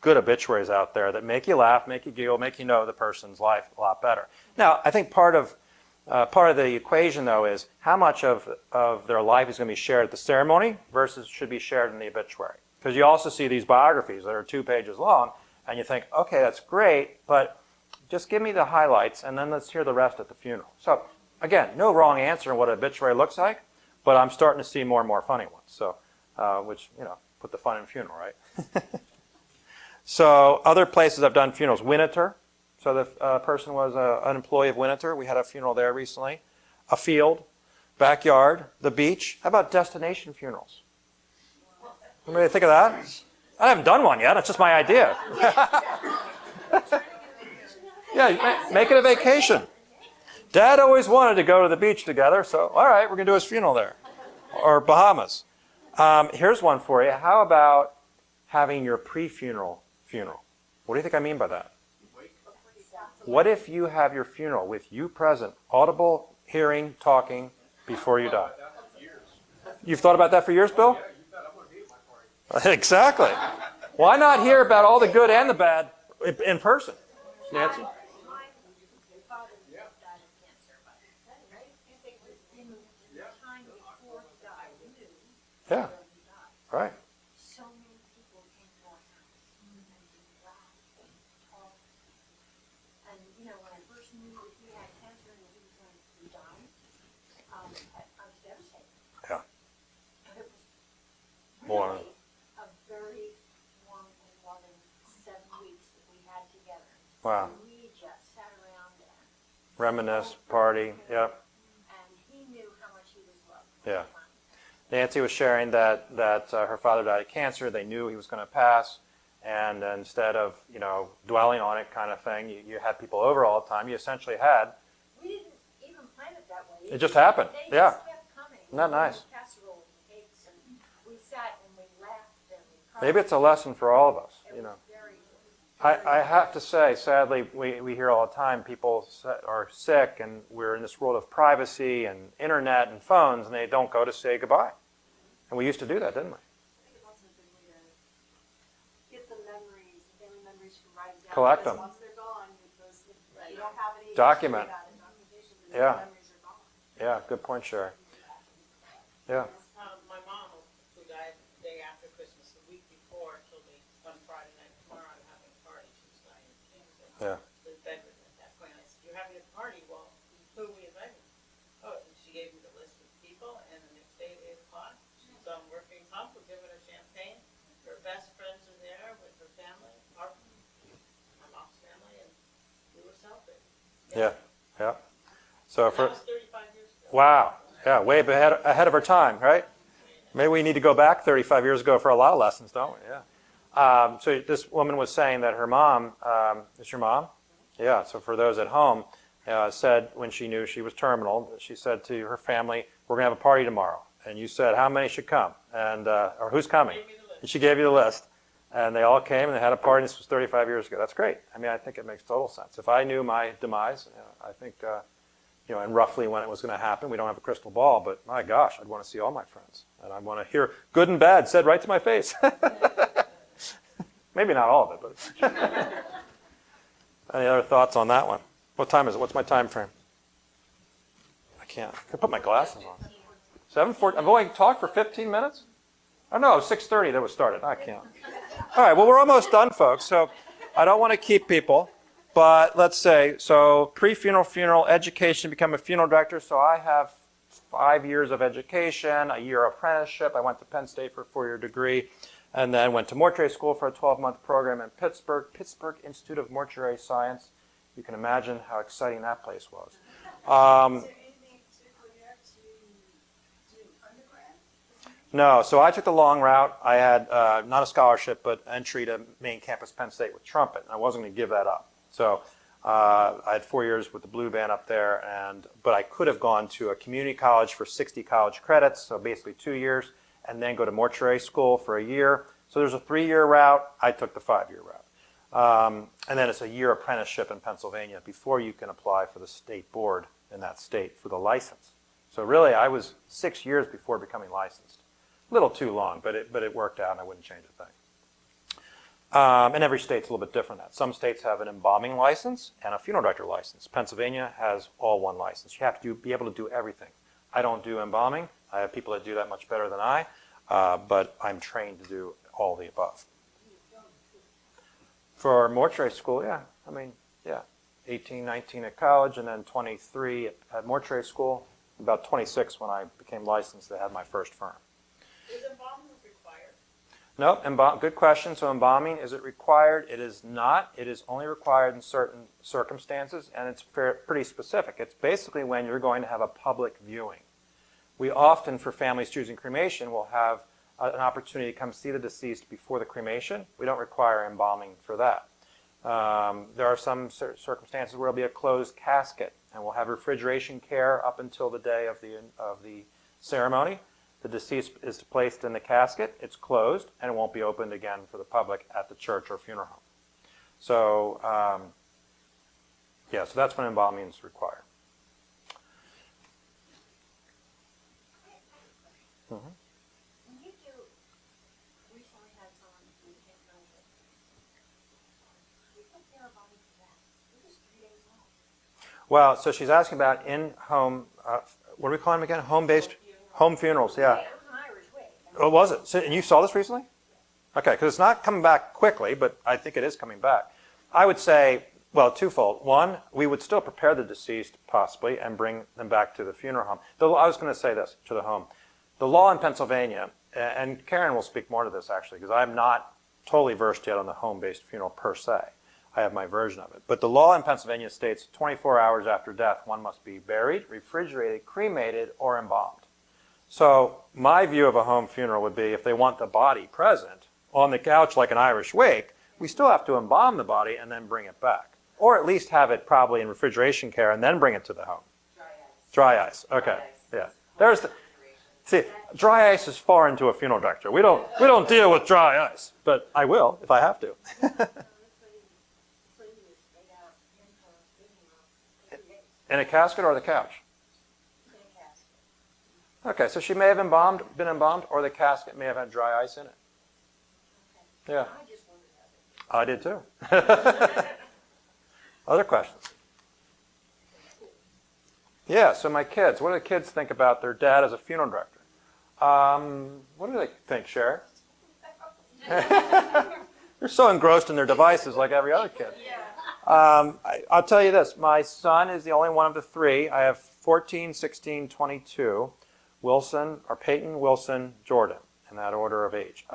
good obituaries out there that make you laugh, make you giggle, make you know the person's life a lot better. Now, I think part of the equation, though, is how much of their life is going to be shared at the ceremony versus should be shared in the obituary. Because you also see these biographies that are 2 pages long, and you think, okay, that's great, but just give me the highlights, and then let's hear the rest at the funeral. So, again, no wrong answer in what an obituary looks like, but I'm starting to see more and more funny ones. So, which, put the fun in funeral, right? So other places I've done funerals, Winneter. So the person was an employee of Winneter. We had a funeral there recently. A field, backyard, the beach. How about destination funerals? Anybody think of that? I haven't done one yet. It's just my idea. Yeah, make it a vacation. Dad always wanted to go to the beach together, so all right, we're going to do his funeral there. Or Bahamas. Here's one for you. How about having your pre-funeral funeral? What do you think I mean by that? What if you have your funeral with you present, audible, hearing, talking, before you die? You've thought about that for years, Bill? Exactly. Why not hear about all the good and the bad in person? Nancy? Yeah. Right. So many people came to our house and laughed and talked. And, you know, when I first knew that he had cancer and that he was going to be dying, I was devastated. Yeah. But it was More. really a very warm and loving 7 weeks that we had together. Wow. And we just sat around and Reminisce, party. Yep. and he knew how much he was loved. Yeah. Nancy was sharing that her father died of cancer. They knew he was going to pass, and instead of dwelling on it kind of thing, you had people over all the time. You essentially had. We didn't even plan it that way. It just happened. They Yeah. just kept coming. Isn't that nice? Casseroles and cakes, and we sat and we laughed and we cried. Maybe it's a lesson for all of us. It was very I have to say, sadly, we hear all the time people are sick, and we're in this world of privacy and internet and phones, and they don't go to say goodbye. And we used to do that, didn't we? I think it's also a good way to get the memories, the family memories from writing down. Collect because them. Once they're gone, you don't have any Document. history about it, documentation, and Yeah. the memories are gone. Yeah, good point, Sherry. Yeah. My mom, who died the day after Christmas, the week before, told me on Friday night, tomorrow I'm having a party. She was dying of cancer. Yeah. Was bedridden at that point. I said, "You're having a party? Well, who are we inviting?" Oh, and she gave me the list of people, and the next day at 8 o'clock, she's on working comp. We're giving her champagne. Her best friends are there with her family, my mom's family, and we were celebrating. Yeah. Yeah. So That for was 35 years ago. wow, yeah, way ahead of our time, right? Maybe we need to go back 35 years ago for a lot of lessons, don't we? Yeah. So this woman was saying that her mom, is your mom? Yeah. So for those at home, said when she knew she was terminal, she said to her family, "We're going to have a party tomorrow." And you said, "How many should come?" And or who's coming? Gave me the list. And she gave you the list. And they all came and they had a party. This was 35 years ago. That's great. I mean, I think it makes total sense. If I knew my demise, I think, and roughly when it was going to happen, we don't have a crystal ball, but my gosh, I'd want to see all my friends. And I want to hear good and bad said right to my face. Maybe not all of it, but. Any other thoughts on that one? What time is it? What's my time frame? I can't. I can put my glasses on. 7:40. I've only talked for 15 minutes? Oh, no, 6:30 that was started. I can't. All right, well, we're almost done, folks. So I don't want to keep people, but let's say, so pre-funeral, funeral, education, become a funeral director. So I have 5 years of education, a year apprenticeship. I went to Penn State for a 4-year degree, and then went to mortuary school for a 12-month program in Pittsburgh Institute of Mortuary Science. You can imagine how exciting that place was. Is there anything particular you have to do undergrad? No, so I took the long route. I had not a scholarship, but entry to main campus Penn State with trumpet, and I wasn't going to give that up. So I had 4 years with the blue band up there, but I could have gone to a community college for 60 college credits, so basically 2 years, and then go to mortuary school for a year. So there's a 3-year route. I took the 5-year route. And then it's a year apprenticeship in Pennsylvania before you can apply for the state board in that state for the license. So really, I was 6 years before becoming licensed. A little too long, but it worked out, and I wouldn't change a thing. And every state's a little bit different. Some states have an embalming license and a funeral director license. Pennsylvania has all one license. You have to be able to do everything. I don't do embalming. I have people that do that much better than I, but I'm trained to do all the above. For mortuary school, yeah. 18, 19 at college, and then 23 at mortuary school. About 26 when I became licensed to have my first firm. Is embalming required? Nope, good question. So embalming, is it required? It is not. It is only required in certain circumstances, and it's pretty specific. It's basically when you're going to have a public viewing. We often, for families choosing cremation, will have an opportunity to come see the deceased before the cremation. We don't require embalming for that. There are some circumstances where it'll be a closed casket, and we'll have refrigeration care up until the day of the ceremony. The deceased is placed in the casket, it's closed, and it won't be opened again for the public at the church or funeral home. So, so that's when embalming is required. When you do, recently had someone who can't know it. You prepare a body for that. It was 3 days long. Well, so she's asking about in-home, what do we call them again? Home funerals, yeah. Yeah, it was an Irish wake. Oh, was it? So, and you saw this recently? Okay, because it's not coming back quickly, but I think it is coming back. I would say, well, twofold. One, we would still prepare the deceased, possibly, and bring them back to the funeral home. I was going to say this, to the home. The law in Pennsylvania, and Karen will speak more to this, actually, because I'm not totally versed yet on the home-based funeral per se. I have my version of it. But the law in Pennsylvania states 24 hours after death, one must be buried, refrigerated, cremated, or embalmed. So my view of a home funeral would be if they want the body present on the couch like an Irish wake, we still have to embalm the body and then bring it back. Or at least have it probably in refrigeration care and then bring it to the home. Dry ice. Okay. Yeah. See, dry ice is foreign to a funeral director. We don't deal with dry ice, but I will if I have to. In a casket or the couch? Okay, so she may have been embalmed, or the casket may have had dry ice in it. Yeah. I did too. Other questions? Yeah, so my kids, what do the kids think about their dad as a funeral director? What do they think, Sherry? They're so engrossed in their devices like every other kid. I'll tell you this. My son is the only one of the three. I have 14, 16, 22. Peyton, Wilson, Jordan, in that order of age.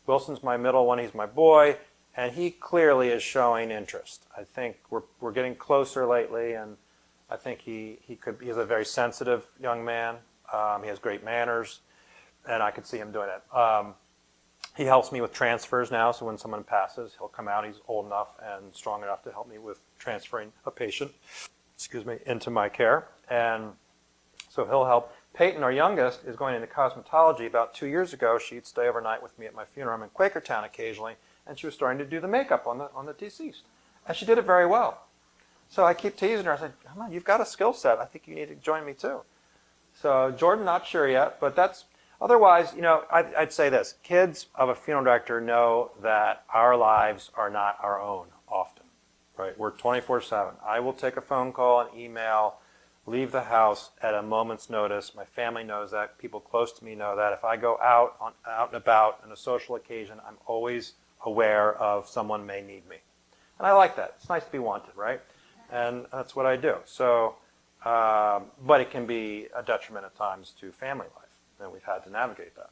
Wilson's my middle one. He's my boy, and he clearly is showing interest. I think we're getting closer lately, and I think he's a very sensitive young man. He has great manners, and I could see him doing it. He helps me with transfers now, so when someone passes, he'll come out. He's old enough and strong enough to help me with transferring a patient, into my care, and so he'll help. Peyton, our youngest, is going into cosmetology. About 2 years ago, she'd stay overnight with me at my funeral. I'm in Quakertown occasionally, and she was starting to do the makeup on the deceased, and she did it very well. So I keep teasing her. I said, "Come on, you've got a skill set. I think you need to join me too." So Jordan, not sure yet, but that's otherwise. I'd say this: kids of a funeral director know that our lives are not our own. Often, right? We're 24/7. I will take a phone call, an email, leave the house at a moment's notice. My family knows that. People close to me know that. If I go out and about on a social occasion, I'm always aware of someone may need me. And I like that. It's nice to be wanted, right? And that's what I do. So, but it can be a detriment at times to family life, and we've had to navigate that.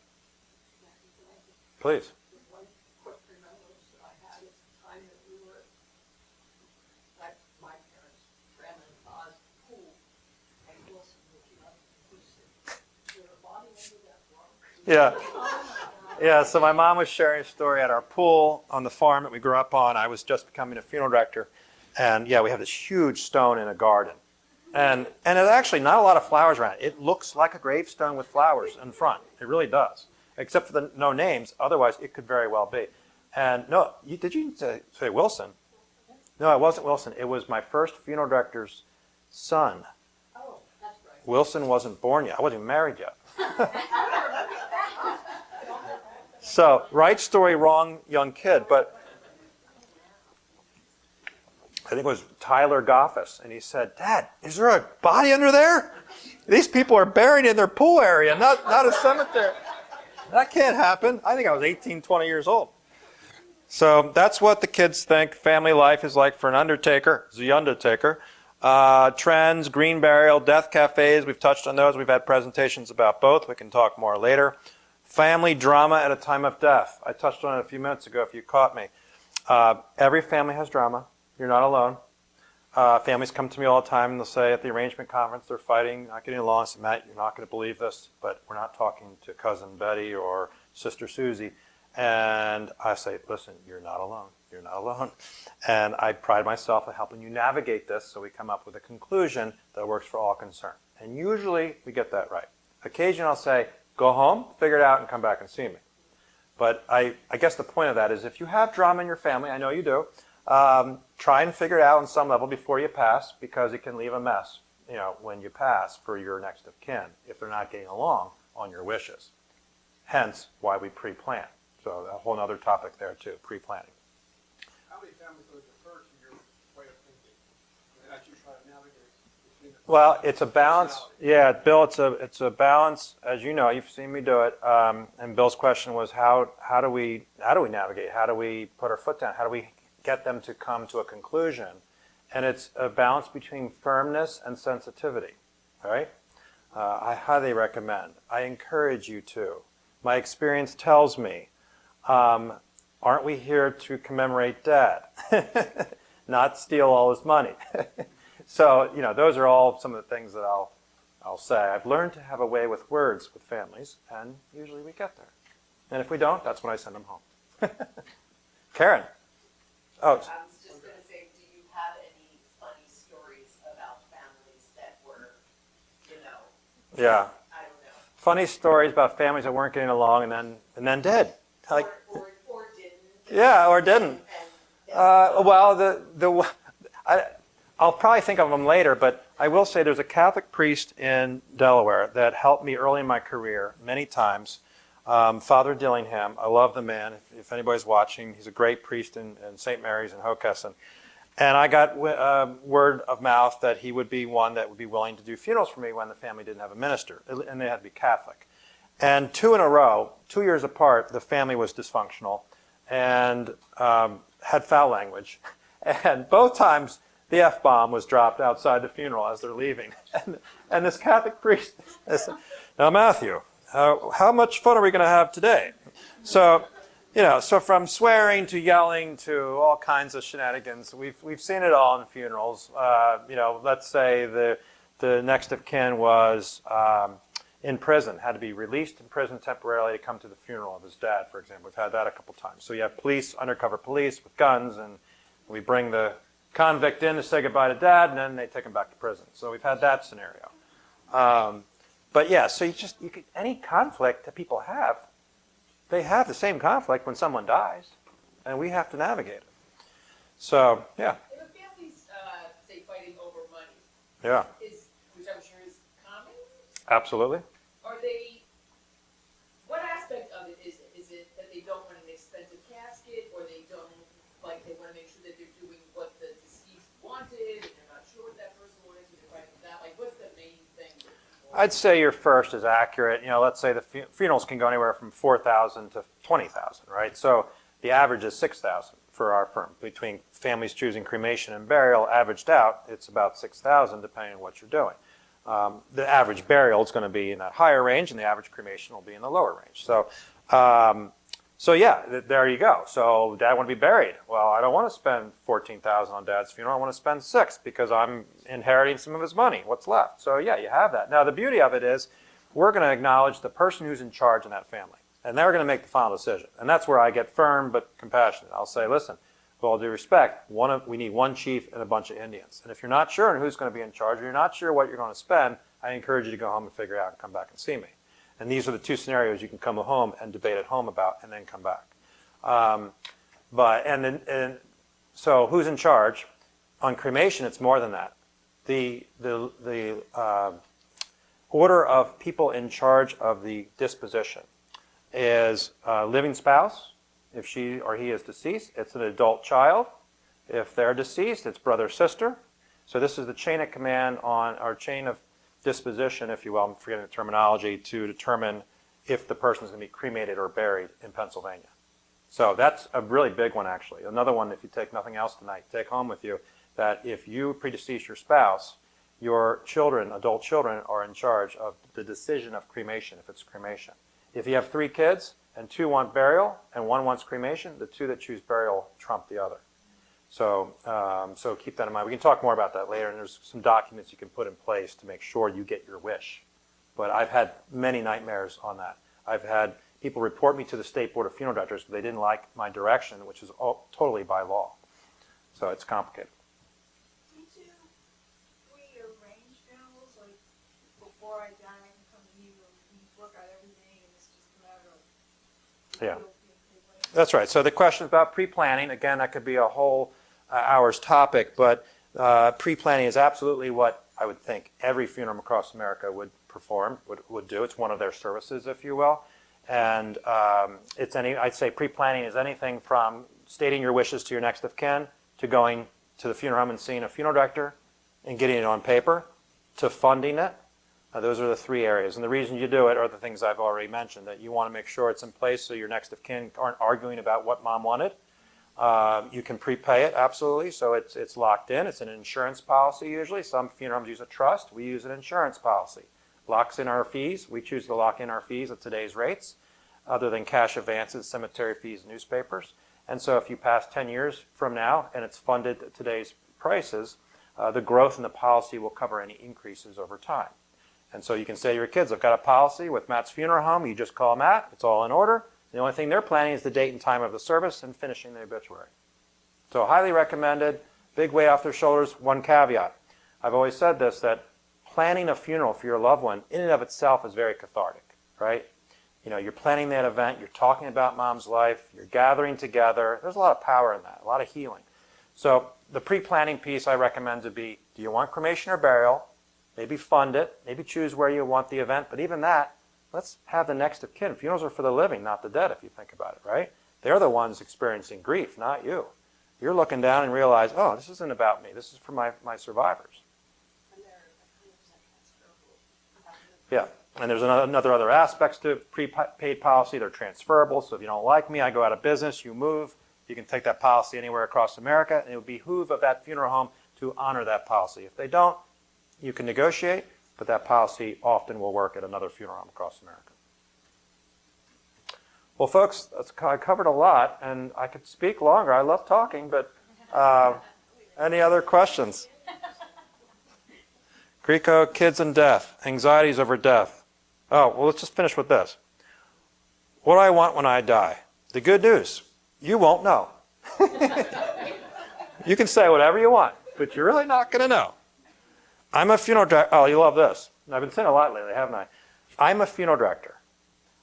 Please. One quick remembrance that I had at the time that we were at my parents' grandma-in-law's pool, and Wilson looking up, and he said, "Is there a body under that rock?" Yeah. Yeah, so my mom was sharing a story at our pool on the farm that we grew up on. I was just becoming a funeral director. And yeah, we have this huge stone in a garden. And there's actually not a lot of flowers around it. It looks like a gravestone with flowers in front. It really does. Except for the no names. Otherwise, it could very well be. And no, did you say Wilson? No, it wasn't Wilson. It was my first funeral director's son. Oh, that's right. Wilson wasn't born yet. I wasn't even married yet. So, right story, wrong young kid. But I think it was Tyler Goffus, and he said, "Dad, is there a body under there? These people are buried in their pool area, not a cemetery." That can't happen. I think I was 18, 20 years old. So that's what the kids think family life is like for an Undertaker, the Undertaker. Trends, green burial, death cafes, we've touched on those. We've had presentations about both. We can talk more later. Family drama at a time of death. I touched on it a few minutes ago if you caught me. Every family has drama. You're not alone. Families come to me all the time and they'll say at the arrangement conference they're fighting, not getting along. I say, Matt, you're not going to believe this, but we're not talking to cousin Betty or sister Susie. And I say, listen, you're not alone. You're not alone. And I pride myself on helping you navigate this so we come up with a conclusion that works for all concerned. And usually we get that right. Occasionally I'll say, go home, figure it out, and come back and see me. But I guess the point of that is if you have drama in your family, I know you do, try and figure it out on some level before you pass, because it can leave a mess, when you pass for your next of kin if they're not getting along on your wishes. Hence why we pre-plan. So a whole other topic there too, pre-planning. How many families would defer to your way of thinking and actually try to navigate between the Well, it's a balance. personality? Yeah, Bill, it's a balance. As you know, you've seen me do it. And Bill's question was how do we navigate? How do we put our foot down? How do we get them to come to a conclusion? And it's a balance between firmness and sensitivity. All right? I highly recommend. I encourage you to. My experience tells me, aren't we here to commemorate Dad, not steal all his money? So, those are all some of the things that I'll say. I've learned to have a way with words with families, and usually we get there. And if we don't, that's when I send them home. Karen. Oh, I was just going to say, do you have any funny stories about families that were, yeah. I don't know, Funny stories about families that weren't getting along and then did. Like, or didn't? yeah, or didn't. And Well, I'll probably think of them later, but I will say there's a Catholic priest in Delaware that helped me early in my career many times. Father Dillingham, I love the man. If anybody's watching, he's a great priest in St. Mary's in Hockessin. And I got word of mouth that he would be one that would be willing to do funerals for me when the family didn't have a minister, and they had to be Catholic. And 2 in a row, 2 years apart, the family was dysfunctional and had foul language. And both times, the F-bomb was dropped outside the funeral as they're leaving. And this Catholic priest said, now Matthew, how much fun are we going to have today? So, so from swearing to yelling to all kinds of shenanigans, we've seen it all in funerals. Let's say the next of kin was in prison, had to be released in prison temporarily to come to the funeral of his dad, for example. We've had that a couple times. So you have police, undercover police with guns, and we bring the convict in to say goodbye to Dad, and then they take him back to prison. So we've had that scenario. But yeah, so you could, any conflict that people have, they have the same conflict when someone dies, and we have to navigate it. So, yeah. If a family's, say, fighting over money, Yeah, which I'm sure is common, absolutely. are they, what aspect of it is it? Is it that they don't want an expensive casket, or they don't, they want to make sure that they're doing what the deceased wanted, and they're not sure what that person wanted, so they're fighting that? What's the main thing? I'd say your first is accurate. Let's say the funerals can go anywhere from 4,000 to 20,000, right? So the average is 6,000 for our firm. Between families choosing cremation and burial, averaged out, it's about 6,000 depending on what you're doing. The average burial is going to be in that higher range, and the average cremation will be in the lower range. So yeah, there you go. So Dad want to be buried. Well, I don't want to spend $14,000 on Dad's funeral. I want to spend $6,000 because I'm inheriting some of his money. What's left? So yeah, you have that. Now the beauty of it is we're going to acknowledge the person who's in charge in that family, and they're going to make the final decision. And that's where I get firm but compassionate. I'll say, listen, with all due respect, we need one chief and a bunch of Indians. And if you're not sure who's going to be in charge, or you're not sure what you're going to spend, I encourage you to go home and figure it out and come back and see me. And these are the 2 scenarios you can come home and debate at home about, and then come back. So who's in charge? On cremation, it's more than that. The order of people in charge of the disposition is living spouse. If she or he is deceased, it's an adult child. If they're deceased, it's brother, sister. So this is the chain of command on our chain of disposition, if you will, I'm forgetting the terminology, to determine if the person is going to be cremated or buried in Pennsylvania. So that's a really big one, actually. Another one, if you take nothing else tonight, take home with you, that if you predecease your spouse, your children, adult children, are in charge of the decision of cremation, if it's cremation. If you have 3 kids and 2 want burial and 1 wants cremation, the 2 that choose burial trump the other. So, so keep that in mind. We can talk more about that later, and there's some documents you can put in place to make sure you get your wish. But I've had many nightmares on that. I've had people report me to the State Board of Funeral Directors because they didn't like my direction, which is totally by law. So it's complicated. Did you rearrange funerals, like before I die, I can come to you and we work out everything and it's just a matter of Yeah. being paid later? That's right. So the question about pre-planning, again, that could be a whole hour's topic, but pre-planning is absolutely what I would think every funeral home across America would perform, would do. It's one of their services, if you will. And I'd say pre-planning is anything from stating your wishes to your next of kin, to going to the funeral home and seeing a funeral director and getting it on paper, to funding it. Those are the 3 areas. And the reason you do it are the things I've already mentioned, that you want to make sure it's in place so your next of kin aren't arguing about what mom wanted. You can prepay it, absolutely, so it's locked in. It's an insurance policy usually. Some funeral homes use a trust. We use an insurance policy. Locks in our fees. We choose to lock in our fees at today's rates, other than cash advances, cemetery fees, newspapers. And so if you pass 10 years from now and it's funded at today's prices, the growth in the policy will cover any increases over time. And so you can say to your kids, I've got a policy with Matt's Funeral Home. You just call Matt. It's all in order. The only thing they're planning is the date and time of the service and finishing the obituary. So highly recommended, big weight off their shoulders. One caveat. I've always said this, that planning a funeral for your loved one in and of itself is very cathartic, right? You know, you're planning that event, you're talking about mom's life, you're gathering together. There's a lot of power in that, a lot of healing. So the pre-planning piece I recommend to be, do you want cremation or burial? Maybe fund it, maybe choose where you want the event, but even that, let's have the next of kin. Funerals are for the living, not the dead, if you think about it, right? They're the ones experiencing grief, not you. You're looking down and realize, oh, this isn't about me. This is for my survivors. And they're 100% transferable. Yeah, and there's other aspects to prepaid policy. They're transferable, so if you don't like me, I go out of business, you move, you can take that policy anywhere across America, and it would behoove of that funeral home to honor that policy. If they don't, you can negotiate, but that policy often will work at another funeral home across America. Well, folks, I covered a lot, and I could speak longer. I love talking, but any other questions? Greco, kids and death, anxieties over death. Oh, well, let's just finish with this. What do I want when I die? The good news, you won't know. You can say whatever you want, but you're really not going to know. I'm a funeral director. Oh, you love this. I've been saying a lot lately, haven't I? I'm a funeral director.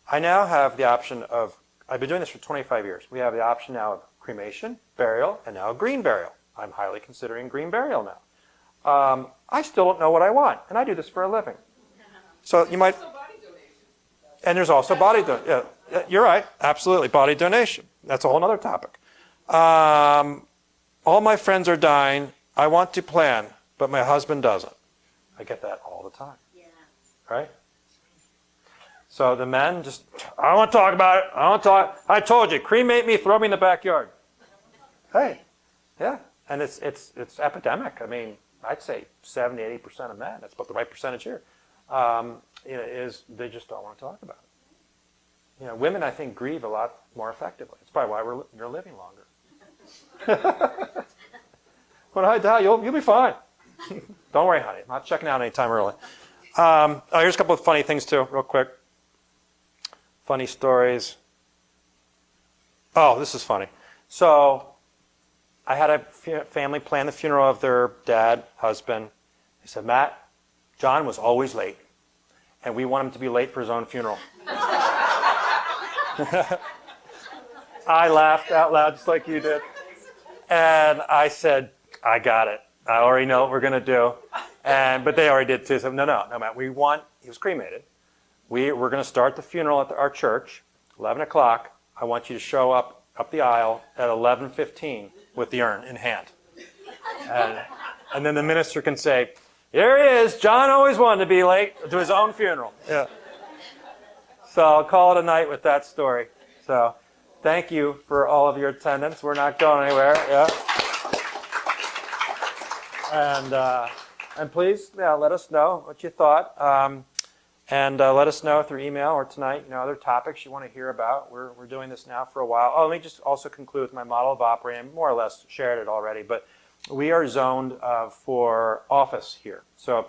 I now have the option of, I've been doing this for 25 years. We have the option now of cremation, burial, and now green burial. I'm highly considering green burial now. I still don't know what I want, and I do this for a living. So you might, and there's also body donation. Yeah, you're right, absolutely, body donation. That's a whole other topic. All my friends are dying. I want to plan, but my husband doesn't. I get that all the time. Yeah. Right? So the men just, I don't want to talk about it. I don't want to talk. I told you, cremate me, throw me in the backyard. Hey, yeah, and it's epidemic. I mean, I'd say 70, 80% of men. That's about the right percentage here. Is they just don't want to talk about it. You know, women I think grieve a lot more effectively. It's probably why you're living longer. When I die, you'll be fine. Don't worry, honey. I'm not checking out anytime early. Here's a couple of funny things too, real quick. Funny stories. Oh, this is funny. So I had a family plan the funeral of their dad, husband. He said, Matt, John was always late, and we want him to be late for his own funeral. I laughed out loud just like you did. And I said, I got it. I already know what we're going to do. But they already did too. So no, Matt, he was cremated. We're going to start the funeral at our church, 11 o'clock. I want you to show up the aisle at 11:15 with the urn in hand. And then the minister can say, here he is. John always wanted to be late to his own funeral. Yeah. So I'll call it a night with that story. So thank you for all of your attendance. We're not going anywhere. Yeah. And please, let us know what you thought. And let us know through email or tonight, other topics you want to hear about. We're doing this now for a while. Oh, let me just also conclude with my model of operating. More or less shared it already, but we are zoned for office here. So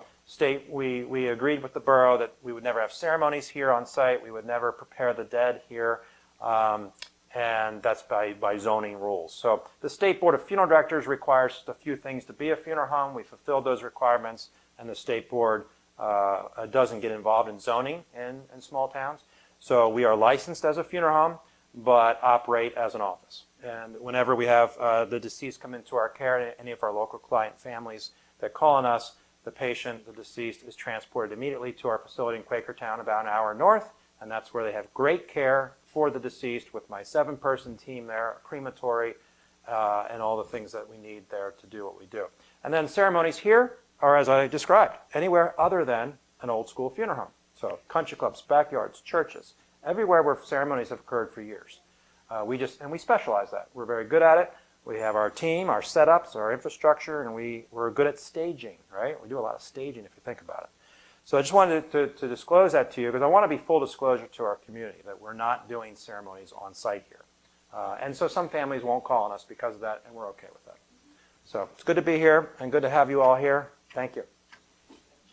we agreed with the borough that we would never have ceremonies here on site. We would never prepare the dead here. And that's by zoning rules. So the State Board of Funeral Directors requires just a few things to be a funeral home. We fulfilled those requirements, and the State Board doesn't get involved in zoning in small towns. So we are licensed as a funeral home, but operate as an office. And whenever we have the deceased come into our care, any of our local client families that call on us, the patient, the deceased, is transported immediately to our facility in Quakertown, about an hour north, and that's where they have great care for the deceased with my 7-person team there, a crematory, and all the things that we need there to do what we do. And then ceremonies here are, as I described, anywhere other than an old school funeral home. So country clubs, backyards, churches, everywhere where ceremonies have occurred for years. We specialize that. We're very good at it. We have our team, our setups, our infrastructure, and we're good at staging, right? We do a lot of staging if you think about it. So I just wanted to disclose that to you because I want to be full disclosure to our community that we're not doing ceremonies on site here. And so some families won't call on us because of that, and we're okay with that. So it's good to be here and good to have you all here. Thank you.